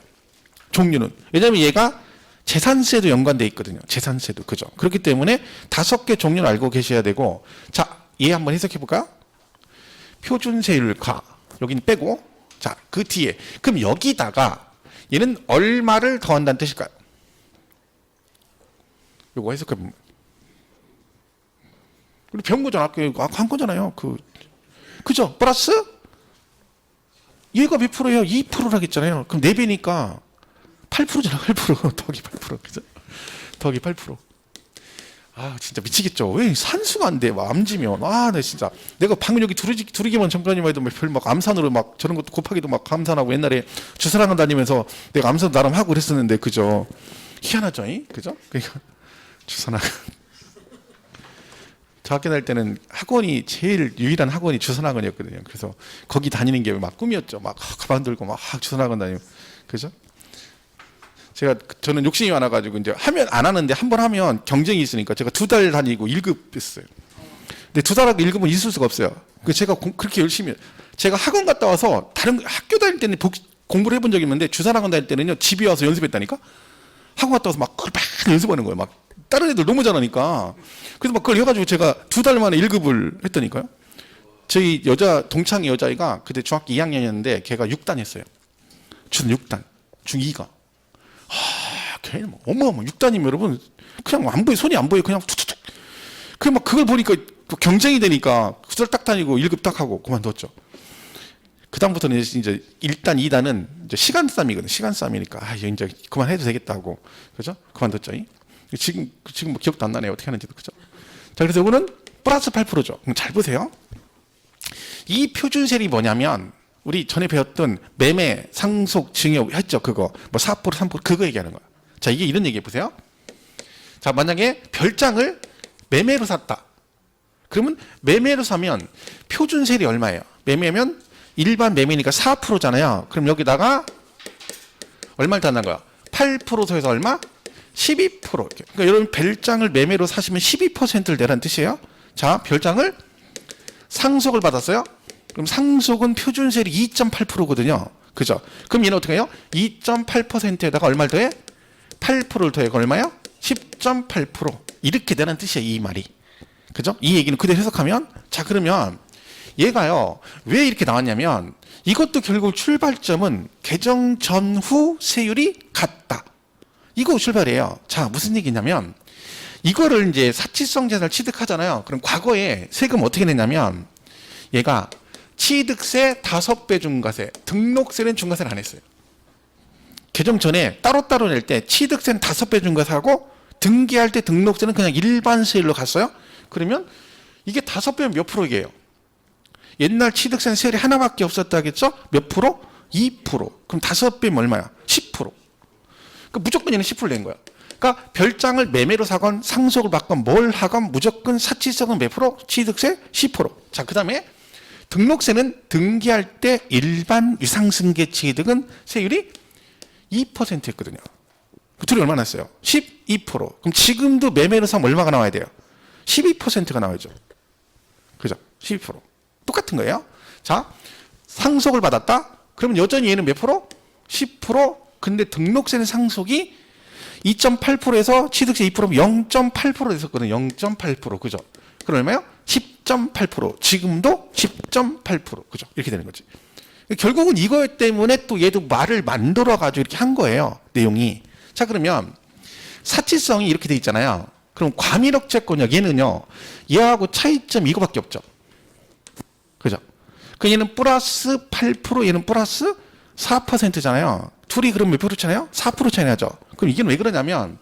종류는. 왜냐면 얘가 재산세도 연관돼 있거든요. 재산세도. 그죠? 그렇기 때문에 5개 종류를 알고 계셔야 되고, 자, 얘 한번 해석해 볼까요? 표준세율가. 여기는 빼고, 자, 그 뒤에. 그럼 여기다가 얘는 얼마를 더한다는 뜻일까요? 요거 해석해 보면. 우리 배운 거잖아. 한 거잖아요. 그죠? 플러스? 얘가 몇 프로예요? 2%라겠잖아요. 그럼 4배니까 8%잖아. 8%. 더하기 8%. 그죠? 더하기 8%. 아, 진짜 미치겠죠. 왜 산수가 안 돼? 막 암지면. 아, 나 진짜. 내가 방금 여기 두리기만 잠깐이만 해도 막 암산으로 막 저런 것도 곱하기도 막 암산하고 옛날에 주사랑을 다니면서 내가 암산 나름 하고 그랬었는데, 그죠? 희한하죠? 그죠? 그러니까 주사랑. 저 학교 다닐 때는 학원이 제일 유일한 학원이 주선학원이었거든요. 그래서 거기 다니는 게 막 꿈이었죠. 막 가방 들고 막 주선학원 다니고. 그죠? 저는 욕심이 많아가지고 이제 하면 안 하는데 한 번 하면 경쟁이 있으니까 제가 2달 다니고 1급 했어요. 근데 2달 하고 1급은 있을 수가 없어요. 제가 그렇게 열심히 제가 학원 갔다 와서 다른 학교 다닐 때는 공부를 해본 적이 있는데 주선학원 다닐 때는요 집에 와서 연습했다니까. 학원 갔다 와서 막 그걸 막 연습하는 거예요. 막 다른 애들 너무 잘하니까. 그래서 막 그걸 해가지고 제가 2달 만에 1급을 했다니까요. 저희 동창의 여자애가 그때 중학교 2학년이었는데 걔가 6단 했어요. 저는 6단, 중2가. 걔는 뭐 어마어마 6단이면 여러분 그냥 안 보여, 손이 안 보여, 그냥 툭툭툭. 그냥 막 그걸 보니까 경쟁이 되니까 2달 딱 다니고 1급 딱 하고 그만뒀죠. 그 다음부터는 이제 1단, 2단은 이제 시간 싸움이거든. 시간 싸움이니까 이제 그만해도 되겠다고, 그죠? 그만뒀죠. 지금 뭐 기억도 안 나네요. 어떻게 하는지도, 그죠? 자, 그래서 이거는 플러스 8%죠. 그럼 잘 보세요. 이 표준셀이 뭐냐면 우리 전에 배웠던 매매, 상속, 증여 했죠. 그거 뭐 4%, 3% 그거 얘기하는 거야. 자, 이게 이런 얘기해 보세요. 자, 만약에 별장을 매매로 샀다. 그러면 매매로 사면 표준셀이 얼마예요? 매매면 일반 매매니까 4%잖아요. 그럼 여기다가 얼마를 더 한다는 거야? 8% 더해서 얼마? 12%. 그러니까 여러분 별장을 매매로 사시면 12%를 내라는 뜻이에요. 자, 별장을 상속을 받았어요. 그럼 상속은 표준세율이 2.8%거든요. 그죠? 그럼 얘는 어떻게 해요? 2.8%에다가 얼마를 더해? 8%를 더해 얼마요? 10.8%. 이렇게 되는 뜻이에요, 이 말이. 그죠? 이 얘기는 그대로 해석하면, 자, 그러면 얘가요, 왜 이렇게 나왔냐면, 이것도 결국 출발점은 개정 전후 세율이 같다. 이거 출발이에요. 자, 무슨 얘기냐면, 이거를 이제 사치성 재산을 취득하잖아요. 그럼 과거에 세금 어떻게 냈냐면, 얘가 취득세 5배 중과세, 등록세는 중과세를 안 했어요. 개정 전에 따로따로 낼 때 취득세는 5배 중과세하고 등기할 때 등록세는 그냥 일반 세율로 갔어요. 그러면 이게 5배면 몇 프로이게요? 옛날 취득세는 세율이 하나밖에 없었다겠죠? 몇 프로? 2%. 그럼 5배면 얼마야? 10%. 그러니까 무조건 얘는 10% 낸 거야. 그러니까 별장을 매매로 사건 상속을 받건 뭘 하건 무조건 사치성은 몇 프로? 취득세 10%. 자, 그 다음에 등록세는 등기할 때 일반 유상승계 취득은 세율이 2%였거든요. 그 둘이 얼마 났어요? 12%. 그럼 지금도 매매로 사면 얼마가 나와야 돼요? 12%가 나와야죠. 그죠? 12%. 똑같은 거예요. 자, 상속을 받았다? 그러면 여전히 얘는 몇 프로? 10%. 근데 등록세는 상속이 2.8%에서 취득세 2%면 0.8% 됐었거든요. 0.8%. 그죠? 그럼 얼마요? 10.8%. 지금도 10.8%. 그죠? 이렇게 되는 거지. 결국은 이거 때문에 또 얘도 말을 만들어가지고 이렇게 한 거예요. 내용이. 자, 그러면 사치성이 이렇게 돼 있잖아요. 그럼 과밀억 채권력 얘는요. 얘하고 차이점 이거밖에 없죠. 그죠? 그 얘는 플러스 8%, 얘는 플러스 4%잖아요. 둘이 그럼 몇 프로 차이나요? 4% 차이 나죠. 그럼 이게 왜 그러냐면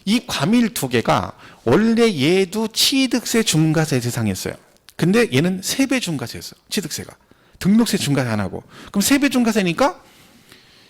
이 과밀 두 개가 원래 얘도 취득세 중과세 대상이었어요. 근데 얘는 3배 중과세였어요. 취득세가. 등록세 중과세 안 하고. 그럼 3배 중과세니까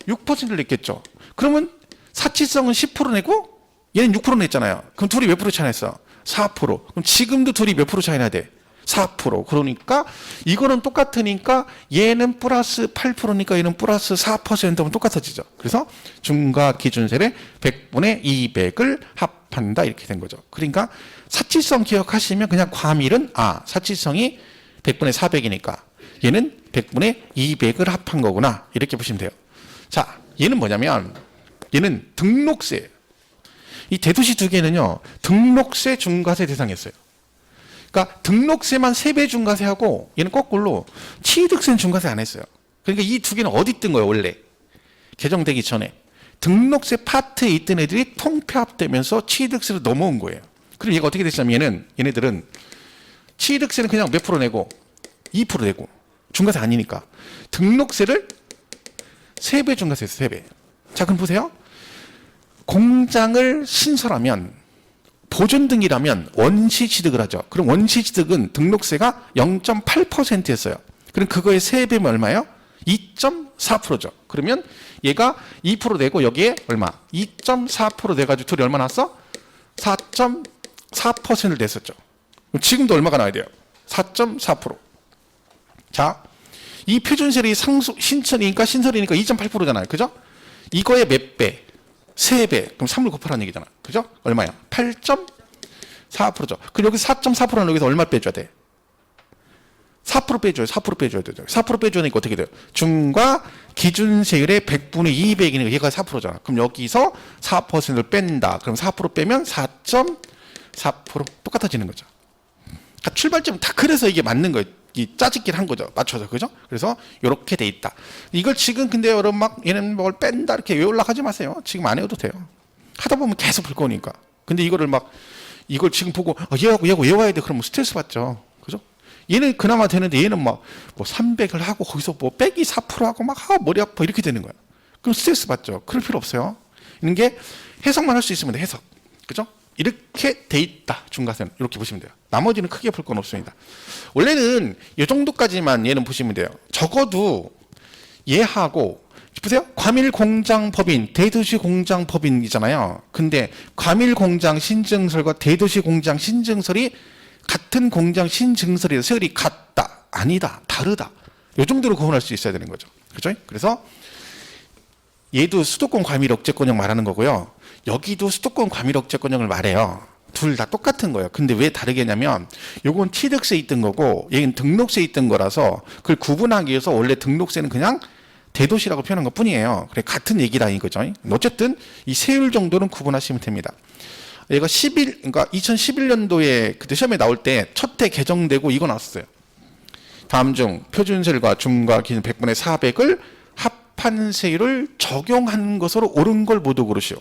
6%를 냈겠죠. 그러면 사치성은 10% 내고 얘는 6% 냈잖아요. 그럼 둘이 몇 프로 차이 났어? 4%. 그럼 지금도 둘이 몇 프로 차이 나야 돼? 4%. 그러니까 이거는 똑같으니까 얘는 플러스 8%니까 얘는 플러스 4%면 똑같아지죠. 그래서 중과 기준세를 100분의 200을 합한다 이렇게 된 거죠. 그러니까 사치성 기억하시면 그냥 과밀은 사치성이 100분의 400이니까 얘는 100분의 200을 합한 거구나 이렇게 보시면 돼요. 자, 얘는 뭐냐면 얘는 등록세. 이 대도시 두 개는요. 등록세 중과세 대상이었어요. 그러니까 등록세만 3배 중과세하고 얘는 거꾸로 취득세는 중과세 안 했어요. 그러니까 이 두 개는 어디 있던 거예요 원래? 개정되기 전에. 등록세 파트에 있던 애들이 통폐합되면서 취득세로 넘어온 거예요. 그럼 얘가 어떻게 됐냐면 얘네들은 취득세는 그냥 몇 프로 내고 2% 내고 중과세 아니니까 등록세를 3배 중과세 했어요. 3배. 자, 그럼 보세요. 공장을 신설하면 보존등이라면 원시 취득을 하죠. 그럼 원시 취득은 등록세가 0.8%였어요. 그럼 그거의 3배면 얼마예요? 2.4%죠. 그러면 얘가 2% 내고 여기에 얼마? 2.4% 내가지고 둘이 얼마 났어? 4.4%를 냈었죠. 그럼 지금도 얼마가 나와야 돼요? 4.4%. 자, 이 표준세율이 신설이니까 2.8%잖아요. 그죠? 이거의 몇 배? 3배. 그럼 3을 곱하라는 얘기잖아. 그죠? 얼마야? 8.4%죠. 그럼 여기 4.4%는 여기서 얼마 빼줘야 돼? 4% 빼줘요. 4% 빼줘야 돼요. 4% 빼줘야 되니까 어떻게 돼요? 중과 기준세율의 100분의 200이니까 얘가 4%잖아. 그럼 여기서 4%를 뺀다. 그럼 4% 빼면 4.4% 똑같아지는 거죠. 그러니까 출발점은 다 그래서 이게 맞는 거예요. 이 짜집기를 한 거죠. 맞춰서. 그죠? 그래서 이렇게 돼 있다. 이걸 지금 근데 여러분 막 얘는 뭘 뺀다 이렇게 외우려고 하지 마세요. 지금 안 해도 돼요. 하다 보면 계속 풀 거니까. 근데 이걸 지금 보고 얘하고 외워야 돼. 그러면 스트레스 받죠. 그죠? 얘는 그나마 되는데 얘는 뭐 300을 하고 거기서 뭐 빼기 4% 하고 막 머리 아파 이렇게 되는 거야. 그럼 스트레스 받죠. 그럴 필요 없어요. 이런 게 해석만 할 수 있으면 돼. 해석. 그죠? 이렇게 돼 있다. 중과세는 이렇게 보시면 돼요. 나머지는 크게 풀 건 없습니다. 원래는 이 정도까지만 얘는 보시면 돼요. 적어도 얘하고 보세요. 과밀공장법인, 대도시공장법인이잖아요. 근데 과밀공장 신증설과 대도시공장 신증설이 같은 공장 신증설이다. 세율이 같다. 아니다. 다르다. 이 정도로 구분할 수 있어야 되는 거죠. 그죠? 그래서 얘도 수도권 과밀억제권형 말하는 거고요. 여기도 수도권 과밀억제권형을 말해요. 둘 다 똑같은 거예요. 근데 왜 다르겠냐면 요건 취득세 있던 거고 얘는 등록세 있던 거라서 그걸 구분하기 위해서 원래 등록세는 그냥 대도시라고 표현한 것 뿐이에요. 그래 같은 얘기다 이거죠. 어쨌든 이 세율 정도는 구분하시면 됩니다. 얘가 그러니까 2011년도에 그때 시험에 나올 때 첫 해 개정되고 이거 나왔어요. 다음 중 표준세율과 중과 기준 100분의 400을 합한 세율을 적용한 것으로 옳은 걸 모두 고르시오.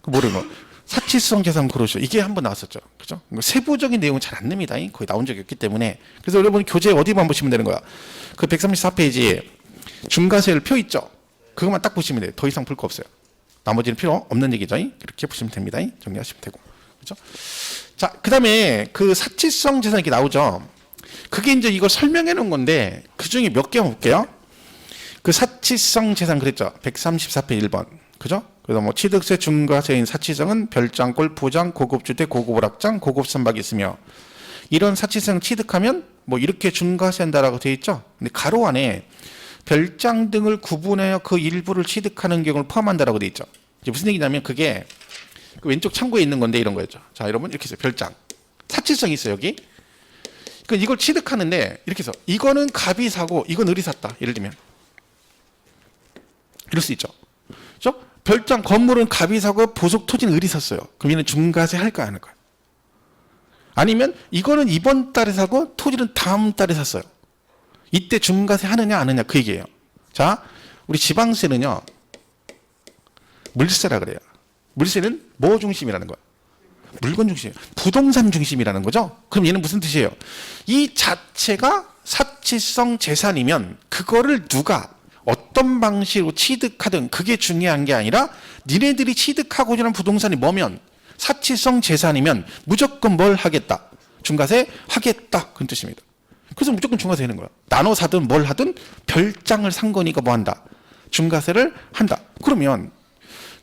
모르는 거. 사치성 계산 고르시오. 이게 한번 나왔었죠. 그죠? 세부적인 내용은 잘 안 납니다. 거의 나온 적이 없기 때문에. 그래서 여러분 교재 어디만 보시면 되는 거야. 그 134페이지에 중과세율 표 있죠? 그것만 딱 보시면 돼요. 더 이상 풀 거 없어요. 나머지는 필요 없는 얘기죠. 이렇게 보시면 됩니다. 정리하시면 되고. 그죠? 자, 그 다음에 그 사치성 재산 이렇게 나오죠. 그게 이제 이걸 설명해 놓은 건데, 그 중에 몇 개만 볼게요. 그 사치성 재산 그랬죠. 134페이지 1번. 그죠? 그래서 뭐 취득세 중과세인 사치성은 별장골, 부장, 고급주택, 고급오락장, 고급선박이 있으며, 이런 사치성 취득하면 뭐 이렇게 중과세한다라고 되어 있죠. 근데 가로 안에 별장 등을 구분하여 그 일부를 취득하는 경우를 포함한다라고 되어 있죠. 이제 무슨 얘기냐면 그게 그 왼쪽 창고에 있는 건데 이런 거였죠. 자, 여러분 이렇게 해서 별장. 사치성이 있어요, 여기. 그러니까 이걸 취득하는데 이렇게 해서 이거는 갑이 사고 이건 을이 샀다. 예를 들면. 이럴 수 있죠. 그렇죠? 별장 건물은 갑이 사고 보석 토지는 을이 샀어요. 그럼 얘는 중과세 할까 안 할까요? 아니면 이거는 이번 달에 사고 토지는 다음 달에 샀어요. 이때 중과세 하느냐 안 하느냐 그 얘기예요. 자, 우리 지방세는요. 물세라 그래요. 물세는 뭐 중심이라는 거야? 물건 중심. 부동산 중심이라는 거죠. 그럼 얘는 무슨 뜻이에요? 이 자체가 사치성 재산이면 그거를 누가 어떤 방식으로 취득하든 그게 중요한 게 아니라 니네들이 취득하고자 하는 부동산이 뭐면 사치성 재산이면 무조건 뭘 하겠다. 중과세 하겠다. 그런 뜻입니다. 그래서 무조건 중과세 하는 거야. 나눠 사든 뭘 하든 별장을 산 거니까 뭐 한다. 중과세를 한다. 그러면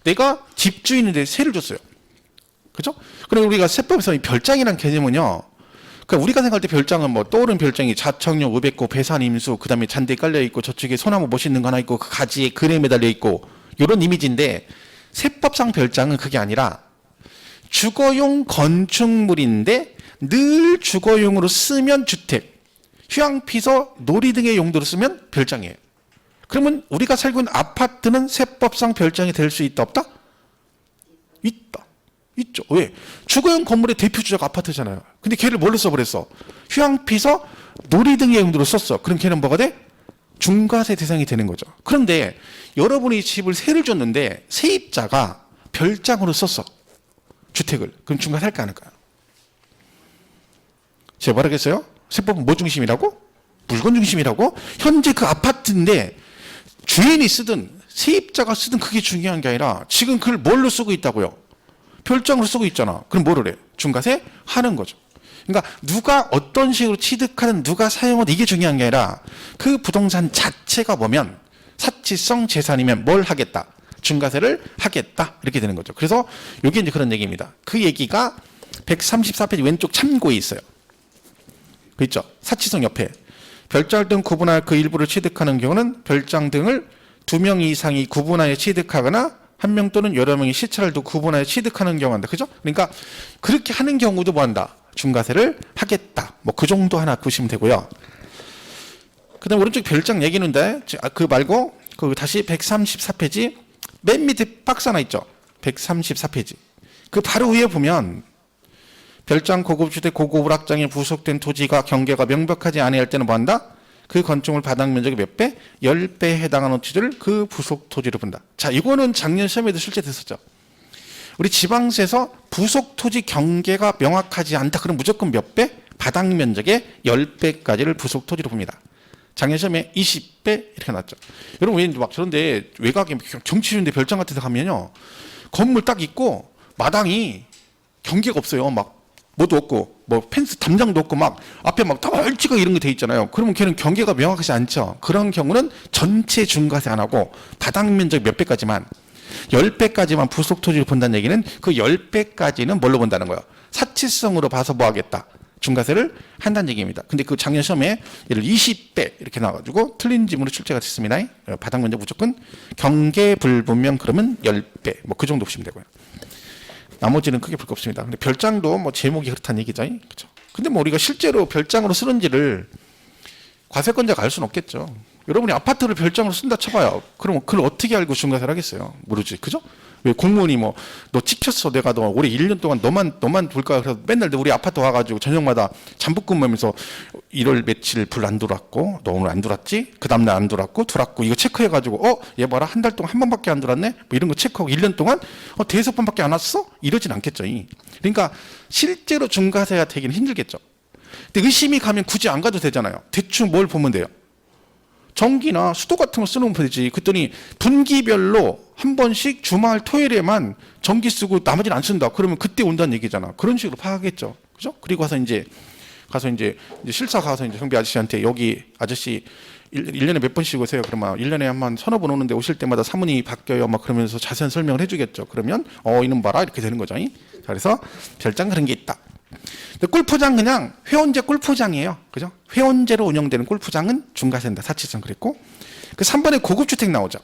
내가 집주인인데 세를 줬어요. 그죠? 그럼 우리가 세법에서 이 별장이라는 개념은요. 그러니까 우리가 생각할 때 별장은 뭐 떠오르는 별장이 자청용, 우백고, 배산, 임수, 그 다음에 잔디 깔려 있고 저쪽에 소나무 멋있는 거 하나 있고 그 가지에 그래 매달려 있고 이런 이미지인데 세법상 별장은 그게 아니라 주거용 건축물인데 늘 주거용으로 쓰면 주택, 휴양피서, 놀이 등의 용도로 쓰면 별장이에요. 그러면 우리가 살고 있는 아파트는 세법상 별장이 될 수 있다 없다? 있다. 있죠. 왜? 주거용 건물의 대표 주자가 아파트잖아요. 근데 걔를 뭘로 써버렸어? 휴양피서, 놀이 등의 용도로 썼어. 그럼 걔는 뭐가 돼? 중과세 대상이 되는 거죠. 그런데 여러분이 집을 세를 줬는데 세입자가 별장으로 썼어. 주택을. 그럼 중과세 할까 안 할까요? 제가 말하겠어요? 세법은 뭐 중심이라고? 물건 중심이라고? 현재 그 아파트인데 주인이 쓰든 세입자가 쓰든 그게 중요한 게 아니라 지금 그걸 뭘로 쓰고 있다고요? 별장으로 쓰고 있잖아. 그럼 뭐를 해? 중과세 하는 거죠. 그러니까 누가 어떤 식으로 취득하든 누가 사용하든 이게 중요한 게 아니라 그 부동산 자체가 뭐면 사치성 재산이면 뭘 하겠다? 중과세를 하겠다. 이렇게 되는 거죠. 그래서 이게 이제 그런 얘기입니다. 그 얘기가 134페이지 왼쪽 참고에 있어요. 그 있죠. 사치성 옆에. 별장 등 구분할 그 일부를 취득하는 경우는 별장 등을 2명 이상이 구분하여 취득하거나 1명 또는 여러 명이 시차를 두고 구분하여 취득하는 경우한다. 그죠? 그러니까 그렇게 하는 경우도 뭐 한다? 중과세를 하겠다. 뭐 그 정도 하나 보시면 되고요. 그 다음에 오른쪽 별장 얘기는데, 그 말고, 그 다시 134페이지, 맨 밑에 박스 하나 있죠? 134페이지. 그 바로 위에 보면, 별장 고급주택 고급오락장에 부속된 토지가 경계가 명백하지 아니할 때는 뭐 한다? 그 건축물 바닥 면적의 몇 배? 10배에 해당하는 토지를 그 부속 토지로 본다. 자, 이거는 작년 시험에도 실제 됐었죠. 우리 지방세에서 부속 토지 경계가 명확하지 않다. 그럼 무조건 몇 배? 바닥 면적의 10배까지를 부속 토지로 봅니다. 작년 시험에 20배 이렇게 나왔죠. 여러분 왜 막 저런데 외곽에 정치주인데 별장 같은 데 가면요. 건물 딱 있고 마당이 경계가 없어요. 막 뭐도 없고 뭐 펜스 담장도 없고 막 앞에 막 널찍하게 이런 게 돼 있잖아요. 그러면 걔는 경계가 명확하지 않죠. 그런 경우는 전체 중과세 안 하고 바닥 면적 몇 배까지만 10배까지만 부속 토지를 본다는 얘기는 그 10배까지는 뭘로 본다는 거예요. 사치성으로 봐서 뭐 하겠다. 중과세를 한다는 얘기입니다. 근데 그 작년 시험에 예를 20배 이렇게 나와가지고 틀린 질문으로 출제가 됐습니다. 바닥 면적 무조건 경계 불분명 그러면 10배 뭐 그 정도 보시면 되고요. 나머지는 크게 볼 거 없습니다. 근데 별장도 뭐 제목이 그렇다는 얘기죠. 그렇죠? 근데 뭐 우리가 실제로 별장으로 쓰는지를 과세권자가 알 수는 없겠죠. 여러분이 아파트를 별장으로 쓴다 쳐봐요. 그럼 그걸 어떻게 알고 중과세를 하겠어요? 모르지. 그죠? 왜 공무원이 뭐 너 찍혔어 내가 너 올해 1년 동안 너만 볼 거야. 그래서 맨날 우리 아파트 와가지고 저녁마다 잠복근무하면서 1월 며칠 불 안 들어왔고 너 오늘 안 들어왔지? 그 다음날 안 들어왔고 들어왔고 이거 체크해가지고 얘 봐라 한 달 동안 한 번밖에 안 들어왔네? 뭐 이런 거 체크하고 1년 동안 대여섯 번밖에 안 왔어? 이러진 않겠죠. 그러니까 실제로 중과세가 되기는 힘들겠죠. 근데 의심이 가면 굳이 안 가도 되잖아요. 대충 뭘 보면 돼요. 전기나 수도 같은 거 쓰는 거 되지. 그랬더니 분기별로 한 번씩 주말 토요일에만 전기 쓰고 나머지는 안 쓴다. 그러면 그때 온다는 얘기잖아. 그런 식으로 파악하겠죠. 그죠? 그리고 가서 이제 실사 가서 이제 경비 아저씨한테 여기 아저씨 1년에 몇 번씩 오세요. 그러면 1년에 한 서너 번 오는데 오실 때마다 사문이 바뀌어요. 막 그러면서 자세한 설명을 해주겠죠. 그러면 이놈 봐라 이렇게 되는 거죠. 자, 그래서 별장 그런 게 있다. 근데 골프장 그냥 회원제 골프장이에요. 그죠? 회원제로 운영되는 골프장은 중과세인다. 사치성 그랬고. 그 3번에 고급주택 나오죠.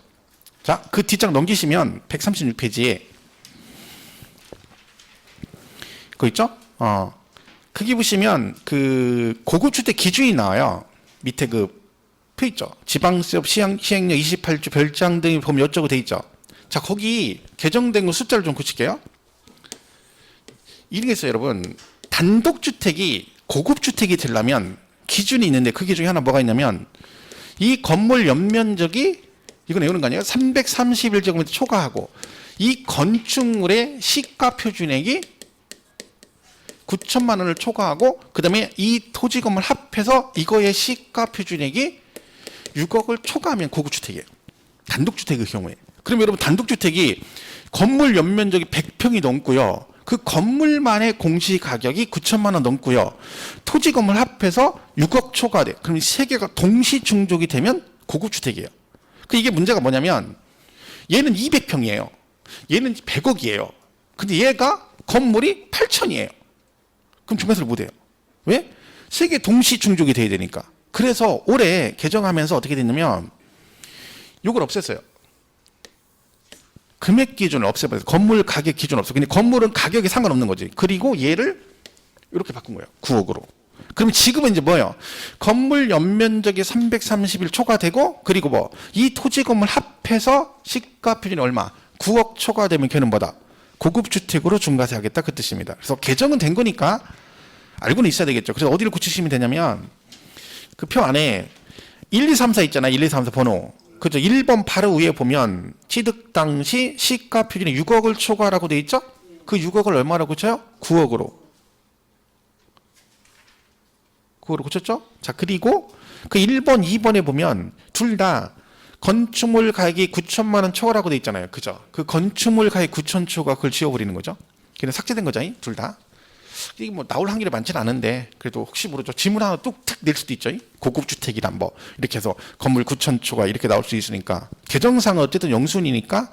자, 그 뒷장 넘기시면 136페이지에 그거 있죠? 거기 보시면 그 고급주택 기준이 나와요. 밑에 그 표 있죠. 지방세법 시행령 28조 별장 등이 보면 어쩌고 돼 있죠. 자, 거기 개정된 거 숫자를 좀 고칠게요. 이런 게 있어요, 여러분. 단독주택이 고급주택이 되려면 기준이 있는데 그 기준이 하나 뭐가 있냐면 이 건물 연면적이 이건 외우는 거 아니에요? 331제곱미터 초과하고 이 건축물의 시가 표준액이 9천만 원을 초과하고 그 다음에 이 토지 건물 합해서 이거의 시가 표준액이 6억을 초과하면 고급주택이에요. 단독주택의 경우에. 그럼 여러분 단독주택이 건물 연면적이 100평이 넘고요. 그 건물만의 공시가격이 9천만 원 넘고요. 토지 건물 합해서 6억 초과돼. 그럼 이 세 개가 동시 충족이 되면 고급주택이에요. 이게 문제가 뭐냐면 얘는 200평이에요. 얘는 100억이에요. 근데 얘가 건물이 8천이에요. 그럼 중과세를 못 해요. 왜? 세 개 동시 충족이 돼야 되니까. 그래서 올해 개정하면서 어떻게 됐냐면 이걸 없앴어요. 금액 기준을 없애버려서 건물 가격 기준 없어. 근데 건물은 가격에 상관없는 거지. 그리고 얘를 이렇게 바꾼 거예요. 9억으로. 그러면 지금은 이제 뭐예요? 건물 연면적이 331 초과되고 그리고 뭐 이 토지 건물 합해서 시가 표준이 얼마? 9억 초과되면 걔는 뭐다? 고급주택으로 중과세 하겠다 그 뜻입니다. 그래서 개정은 된 거니까 알고는 있어야 되겠죠. 그래서 어디를 고치시면 되냐면 그 표 안에 1, 2, 3, 4 있잖아요. 1, 2, 3, 4 번호. 그죠? 1번 바로 위에 보면 취득 당시 시가 표준이 6억을 초과라고 돼 있죠? 그 6억을 얼마라고 고쳐요? 9억으로. 9억으로 고쳤죠? 자, 그리고 그 1번, 2번에 보면 둘 다 건축물 가격이 9천만 원 초과라고 돼 있잖아요. 그죠? 그 건축물 가격 9천 초과 그걸 지워버리는 거죠. 그냥 삭제된 거죠. 둘 다. 이게 뭐 나올 확률이 많지는 않은데 그래도 혹시 모르죠. 지문 하나 뚝 낼 수도 있죠. 고급주택이란 뭐 이렇게 해서 건물 9천 초과 이렇게 나올 수 있으니까 개정상은 어쨌든 영순이니까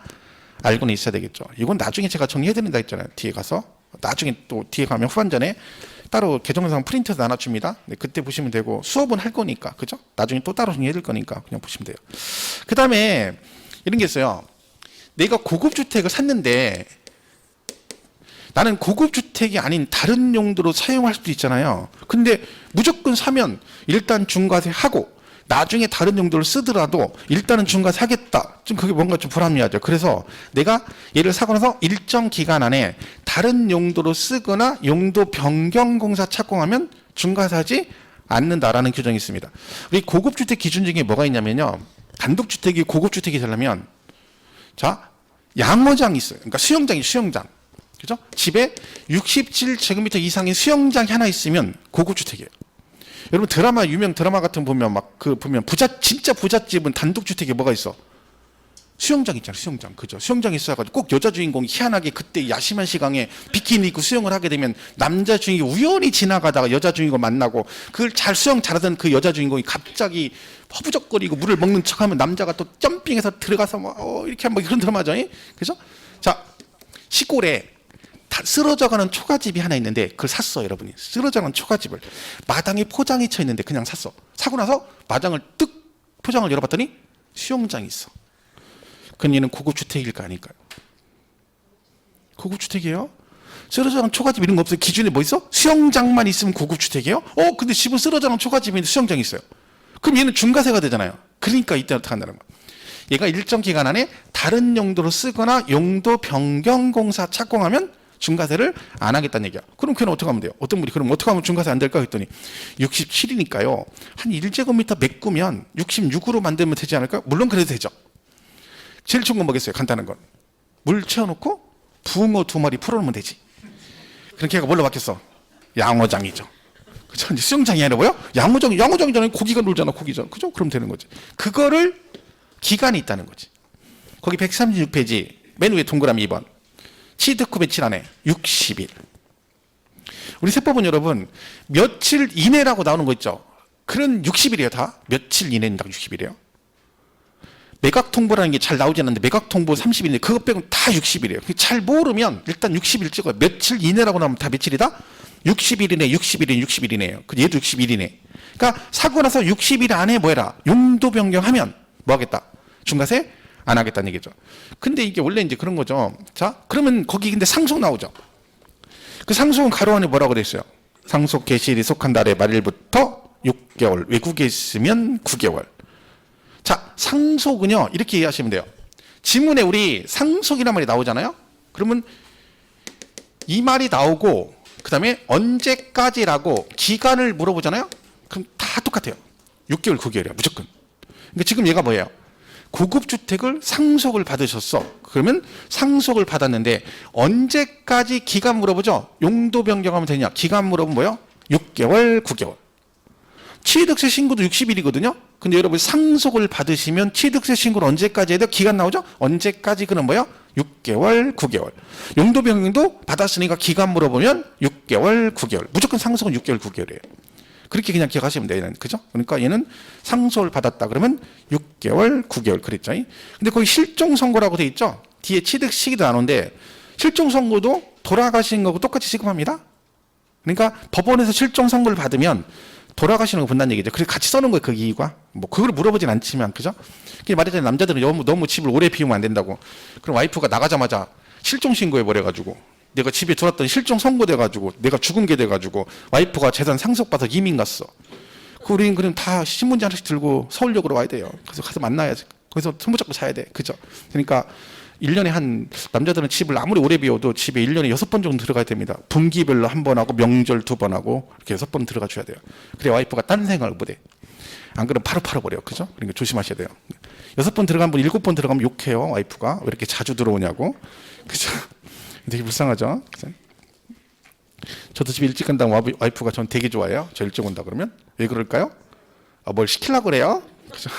알고는 있어야 되겠죠. 이건 나중에 제가 정리해드린다 했잖아요. 뒤에 가서 나중에 또 뒤에 가면 후반전에 따로 개정사항 프린트해서 나눠줍니다. 네, 그때 보시면 되고 수업은 할 거니까 그죠? 나중에 또 따로 정리해 줄 거니까 그냥 보시면 돼요. 그 다음에 이런 게 있어요. 내가 고급 주택을 샀는데 나는 고급 주택이 아닌 다른 용도로 사용할 수도 있잖아요. 근데 무조건 사면 일단 중과세 하고 나중에 다른 용도를 쓰더라도 일단은 중과세 하겠다. 좀 그게 뭔가 좀 불합리하죠. 그래서 내가 얘를 사고 나서 일정 기간 안에 다른 용도로 쓰거나 용도 변경 공사 착공하면 중과세하지 않는다라는 규정이 있습니다. 우리 고급 주택 기준 중에 뭐가 있냐면요. 단독 주택이 고급 주택이 되려면 자, 양어장이 있어요. 그러니까 수영장이 수영장. 그죠? 집에 67제곱미터 이상의 수영장이 하나 있으면 고급 주택이에요. 여러분 드라마 유명 드라마 같은 거 보면 막 그 보면 진짜 부잣집은 단독 주택에 뭐가 있어? 수영장 있잖아. 수영장. 그죠? 수영장이 있어 가지고 꼭 여자 주인공이 희한하게 그때 야심한 시간에 비키니 입고 수영을 하게 되면 남자 주인공이 우연히 지나가다가 여자 주인공 만나고 그걸 잘 수영 잘하던 그 여자 주인공이 갑자기 허부적거리고 물을 먹는 척하면 남자가 또 점핑해서 들어가서 뭐 이렇게 한번 그런 드라마죠. 그죠? 자, 시골에 다 쓰러져가는 초가집이 하나 있는데 그걸 샀어. 여러분이 쓰러져가는 초가집을 마당에 포장이 쳐 있는데 그냥 샀어. 사고 나서 마당을 뜩 포장을 열어봤더니 수영장이 있어. 그럼 얘는 고급 주택일까 아닐까요? 고급 주택이에요. 쓰러져가는 초가집 이런 거 없어요. 기준에 뭐 있어? 수영장만 있으면 고급 주택이에요. 근데 집은 쓰러져가는 초가집인데 수영장이 있어요. 그럼 얘는 중과세가 되잖아요. 그러니까 이때 어떻게 한다는 거야? 얘가 일정 기간 안에 다른 용도로 쓰거나 용도 변경 공사 착공하면 중과세를 안 하겠다는 얘기야. 그럼 걔는 어떻게 하면 돼요? 어떤 분이 그럼 어떻게 하면 중과세 안 될까 했더니 67이니까요. 한 1제곱미터 메꾸면 66으로 만들면 되지 않을까? 물론 그래도 되죠. 제일 좋은 건 뭐겠어요? 간단한 건. 물 채워놓고 붕어 2마리 풀어놓으면 되지. 그럼 걔가 뭘로 바뀌었어? 양어장이죠. 그죠? 이제 수영장이 아니라 뭐요? 양어장이잖아요. 고기가 놀잖아. 고기죠. 그죠? 그럼 되는 거지. 그거를 기간이 있다는 거지. 거기 136페이지 맨 위에 동그라미 2번. 취득 후 며칠 안에 60일. 우리 세법은 여러분 며칠 이내라고 나오는 거 있죠. 그런 60일이에요 다. 며칠 이내인가 60일이에요. 매각 통보라는 게 잘 나오지 않는데 매각 통보 30일인데 그거 빼고는 다 60일이에요. 잘 모르면 일단 60일 찍어요. 며칠 이내라고 나오면 다 며칠이다? 60일이네, 60일이네, 60일이네요. 얘도 60일이네. 그러니까 사고 나서 60일 안에 뭐 해라? 용도 변경하면 뭐 하겠다? 중과세 안 하겠다는 얘기죠. 근데 이게 원래 이제 그런 거죠. 자, 그러면 거기 근데 상속 나오죠. 그 상속은 가로 안에 뭐라고 돼 있어요? 상속 개시일이 속한 달의 말일부터 6개월, 외국에 있으면 9개월. 자, 상속은요, 이렇게 이해하시면 돼요. 지문에 우리 상속이란 말이 나오잖아요? 그러면 이 말이 나오고, 그 다음에 언제까지라고 기간을 물어보잖아요? 그럼 다 똑같아요. 6개월, 9개월이야, 무조건. 그러니까 지금 얘가 뭐예요? 고급 주택을 상속을 받으셨어. 그러면 상속을 받았는데 언제까지 기간 물어보죠? 용도 변경하면 되냐? 기간 물어보면 뭐예요? 6개월, 9개월. 취득세 신고도 60일이거든요. 근데 여러분 상속을 받으시면 취득세 신고를 언제까지 해야 돼요? 기간 나오죠? 언제까지 그는 뭐예요? 6개월, 9개월. 용도 변경도 받았으니까 기간 물어보면 6개월, 9개월. 무조건 상속은 6개월, 9개월이에요. 그렇게 그냥 기억하시면 돼요. 얘는. 그죠? 그러니까 얘는 상속을 받았다 그러면 6개월, 9개월 그랬죠. 근데 거기 실종 선고라고 돼 있죠. 뒤에 취득 시기도 나오는데 실종 선고도 돌아가신 거고 똑같이 지급합니다. 그러니까 법원에서 실종 선고를 받으면 돌아가시는 거 본다는 얘기죠. 그래서 같이 써놓은 거예요. 그 이유가. 뭐 그걸 물어보진 않지만 그죠? 그게 말하자면 남자들은 너무 집을 오래 비우면 안 된다고. 그럼 와이프가 나가자마자 실종 신고해 버려가지고 내가 집에 들어왔더니 실종 선고돼가지고 내가 죽은 게 돼가지고 와이프가 재산 상속받아 이민 갔어. 우리는 그럼 다 신문지 하나씩 들고 서울역으로 와야 돼요. 그래서 가서 만나야지. 거기서 손붙잡고 자야 돼. 그죠? 그러니까 1년에 한 남자들은 집을 아무리 오래 비워도 집에 1년에 6번 정도 들어가야 됩니다. 분기별로 1번 하고 명절 2번 하고 이렇게 6번 들어가 줘야 돼요. 그래 와이프가 딴 생각을 못 해. 안 그러면 파로 버려. 그죠? 그러니까 조심하셔야 돼요. 6번 들어간 분 7번 들어가면 욕해요. 와이프가 왜 이렇게 자주 들어오냐고. 그죠? 되게 불쌍하죠. 그죠? 저도 집에 일찍 간다고 와이프가 전 되게 좋아해요. 저 일찍 온다 그러면 왜 그럴까요? 뭘 시키려고 그래요? 그죠?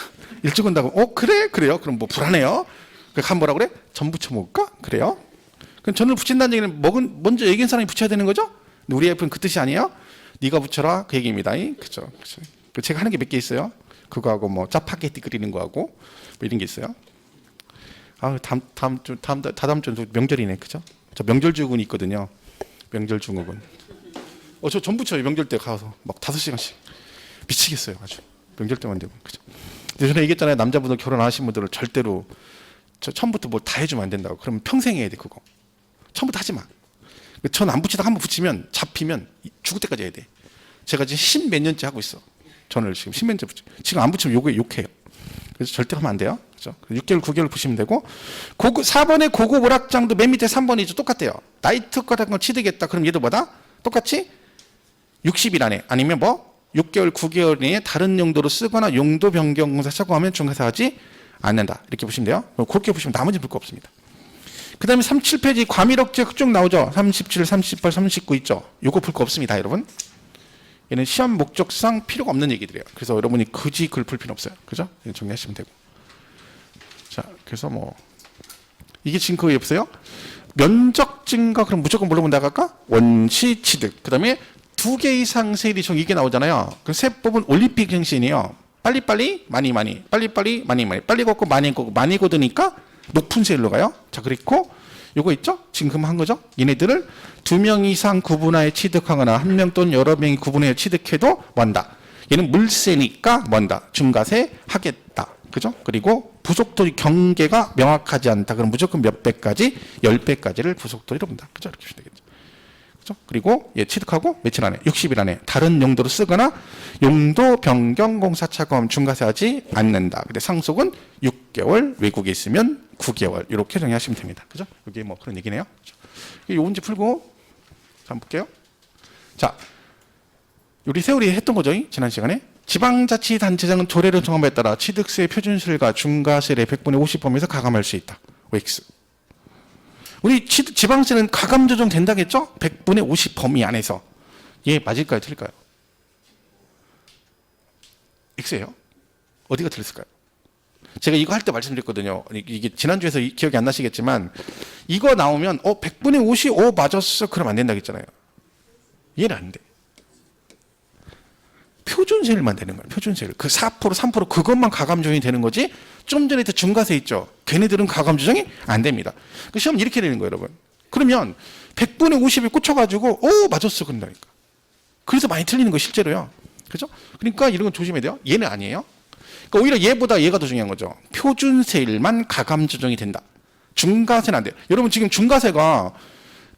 일찍 온다고 그래요? 그럼 뭐 불안해요? 간 뭐라 그래? 전 부쳐 먹을까? 그래요? 그럼 전을 부친다는 얘기는 먼저 얘기한 사람이 부쳐야 되는 거죠? 근데 우리 와이프는 그 뜻이 아니에요. 네가 부쳐라 그 얘기입니다. 그죠? 제가 하는 게 몇 개 있어요. 그거하고 뭐 짜파게티 끓이는 거하고 뭐 이런 게 있어요. 다다음 주 명절이네. 그죠? 저 명절 증후군 있거든요. 명절 증후군. 저 전부 쳐요. 명절 때 가서 막 5시간씩 미치겠어요. 아주 명절 때만 되면. 그죠? 근데 전에 얘기했잖아요. 남자분들 결혼하신 분들은 절대로 저 처음부터 뭐 다 해주면 안 된다고. 그러면 평생 해야 돼 그거. 처음부터 하지 마. 전 안 붙이다가 한번 붙이면 잡히면 죽을 때까지 해야 돼. 제가 지금 10몇 년째 하고 있어. 전을 지금 10몇 년째 붙여. 지금 안 붙이면 욕해요. 그래서 절대 하면 안 돼요. 그죠? 6개월, 9개월 보시면 되고. 4번의 고급 오락장도 맨 밑에 3번이죠. 똑같대요. 나이트 같은 걸 취득했다. 그럼 얘도 뭐다? 똑같이 60일 안에 아니면 뭐 6개월, 9개월 내에 다른 용도로 쓰거나 용도 변경 공사 착공하면 중과사하지 않는다. 이렇게 보시면 돼요. 그렇게 보시면 나머지 볼 거 없습니다. 그 다음에 37페이지 과밀억제 쭉 나오죠. 37, 38, 39 있죠. 요거 볼 거 없습니다, 여러분. 얘는 시험 목적상 필요가 없는 얘기들이에요. 그래서 여러분이 굳이 글 풀 필요 없어요. 그죠? 정리하시면 되고. 자, 그래서 뭐 이게 지금 그거 없어요? 면적 증가 그럼 무조건 뭘로 나갈까? 원시 취득. 그 다음에 2개 이상 세일이 총 이게 나오잖아요. 그 세법은 올림픽 행신이에요. 빨리빨리 많이 빨리빨리 많이 빨리 걷고 많이 걷고 많이 걷으니까 높은 세일로 가요. 자, 그리고 요거 있죠? 지금 한 거죠? 얘네들을 2명 이상 구분하여 취득하거나 1명 또는 여러 명이 구분하여 취득해도 뭔다. 얘는 물세니까 뭔다. 중과세 하겠다. 그죠? 그리고 부속돌이 경계가 명확하지 않다. 그럼 무조건 몇 배까지? 10배까지를 부속돌이로 본다. 그죠? 이렇게 보시면 되겠죠. 그죠? 그리고 얘 취득하고 며칠 안에? 60일 안에 다른 용도로 쓰거나 용도 변경 공사 착공 중과세하지 않는다. 근데 상속은 6개월, 외국에 있으면 9개월 이렇게 정리하시면 됩니다. 그죠? 이게 뭐 그런 얘기네요. 그죠? 요 문제 풀고 한번 볼게요. 자, 우리 세월이 했던 거죠, 지난 시간에. 지방자치단체장은 조례를 정함에 따라 취득세 표준세율과 중과세의 100분의 50범위에서 가감할 수 있다. OX. 우리 지방세는 가감 조정 된다겠죠? 100분의 50 범위 안에서. 얘 맞을까요? 틀릴까요? X예요. 어디가 틀렸을까요? 제가 이거 할 때 말씀드렸거든요. 이게 지난주에서 기억이 안 나시겠지만 이거 나오면 100분의 50, 맞았어. 그럼 안 된다 했잖아요. 얘는 안 돼. 표준세율만 되는 거예요. 표준세율. 그 4%, 3% 그것만 가감 조정이 되는 거지. 좀 전에 중과세 있죠. 걔네들은 가감 조정이 안 됩니다. 그 시험 이렇게 되는 거예요, 여러분. 그러면 100분의 50에 꽂혀가지고 맞았어 그런다니까. 그래서 많이 틀리는 거 실제로요. 그죠? 그러니까 이런 건 조심해야 돼요. 얘는 아니에요. 그러니까 오히려 얘보다 얘가 더 중요한 거죠. 표준세율만 가감 조정이 된다. 중과세는 안 돼요. 여러분 지금 중과세가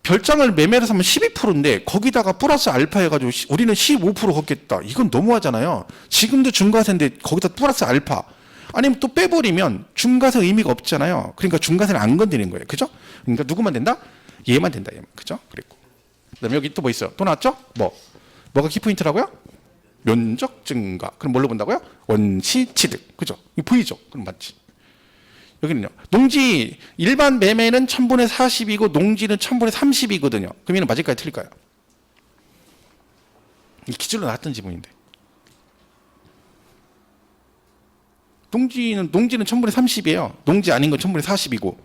별장을 매매를 하면 12%인데 거기다가 플러스 알파 해가지고 우리는 15% 걷겠다. 이건 너무하잖아요. 지금도 중과세인데 거기다 플러스 알파. 아니면 또 빼버리면 중과세 의미가 없잖아요. 그러니까 중과세는 안 건드리는 거예요. 그죠? 그러니까 누구만 된다? 얘만 된다. 얘만. 그죠? 그리고 그다음에 여기 또 뭐 있어요? 또 나왔죠? 뭐가 키포인트라고요? 면적 증가. 그럼 뭘로 본다고요? 원시 취득. 그죠? 이거 보이죠? 그럼 맞지. 여기는요. 농지 일반 매매는 1000분의 40이고 농지는 1000분의 30이거든요. 그럼 얘는 맞을까요? 틀릴까요? 이 기출로 나왔던 지문인데. 농지는 1000분의 30이에요. 농지 아닌 건 1000분의 40이고.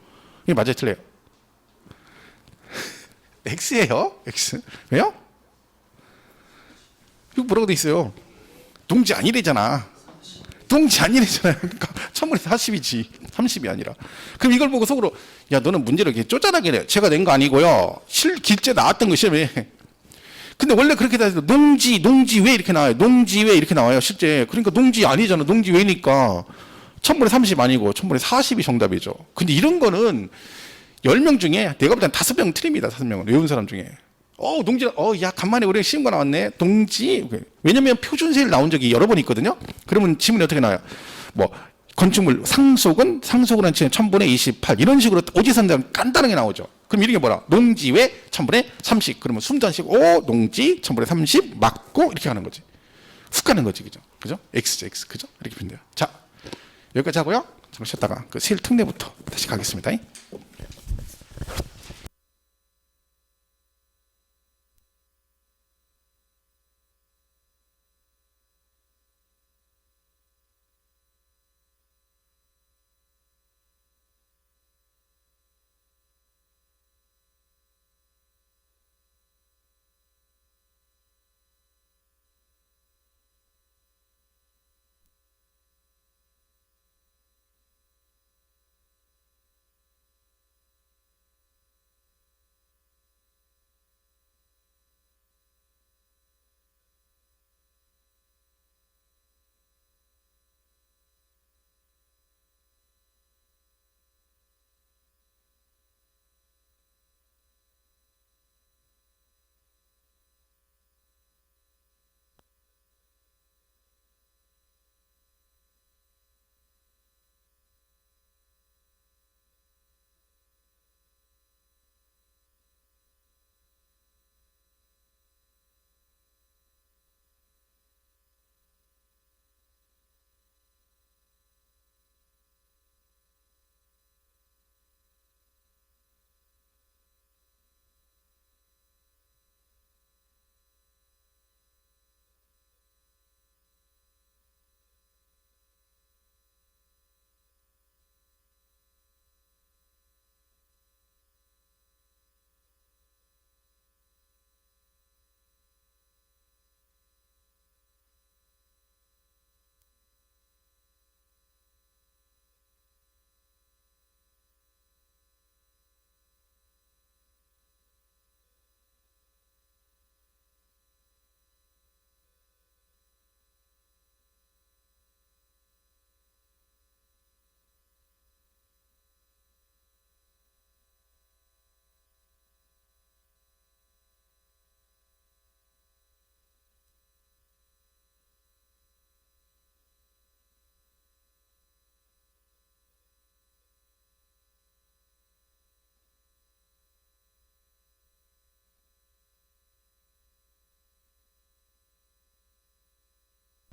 이게 맞아요? 틀려요? X예요? X. 왜요? 이거 뭐라고 돼 있어요? 농지 아니래잖아. 농지 아니래잖아요. 그러니까 1000분의 40이지. 30이 아니라. 그럼 이걸 보고 속으로 야 너는 문제를 이렇게 쪼잔하게 내. 제가 낸 거 아니고요. 길제 나왔던 거 시험에. 근데 원래 그렇게 돼 있어요. 농지 왜 이렇게 나와요? 농지 왜 이렇게 나와요? 실제. 그러니까 농지 아니잖아. 농지 왜니까 1000분의 30 아니고 1000분의 40이 정답이죠. 근데 이런 거는 10명 중에 내가 볼 땐 5명 틀립니다. 5명은. 외운 사람 중에. 농지, 야, 간만에 우리가 쉬운 거 나왔네. 농지. 왜냐면 표준세율 나온 적이 여러 번 있거든요. 그러면 지문이 어떻게 나와요? 건축물, 상속은 한 1000분의 28. 이런 식으로 오지선장 간단하게 나오죠. 그럼 이런 게 뭐라? 농지 외 1000분의 30. 그러면 숨도 안 쉬고, 농지 1000분의 30 맞고, 이렇게 하는 거지. 훅 가는 거지. 그죠? 그죠? X죠, X. 그죠? 이렇게 보면 돼요. 자, 여기까지 하고요. 잠깐 쉬었다가 그 세율 특례부터 다시 가겠습니다.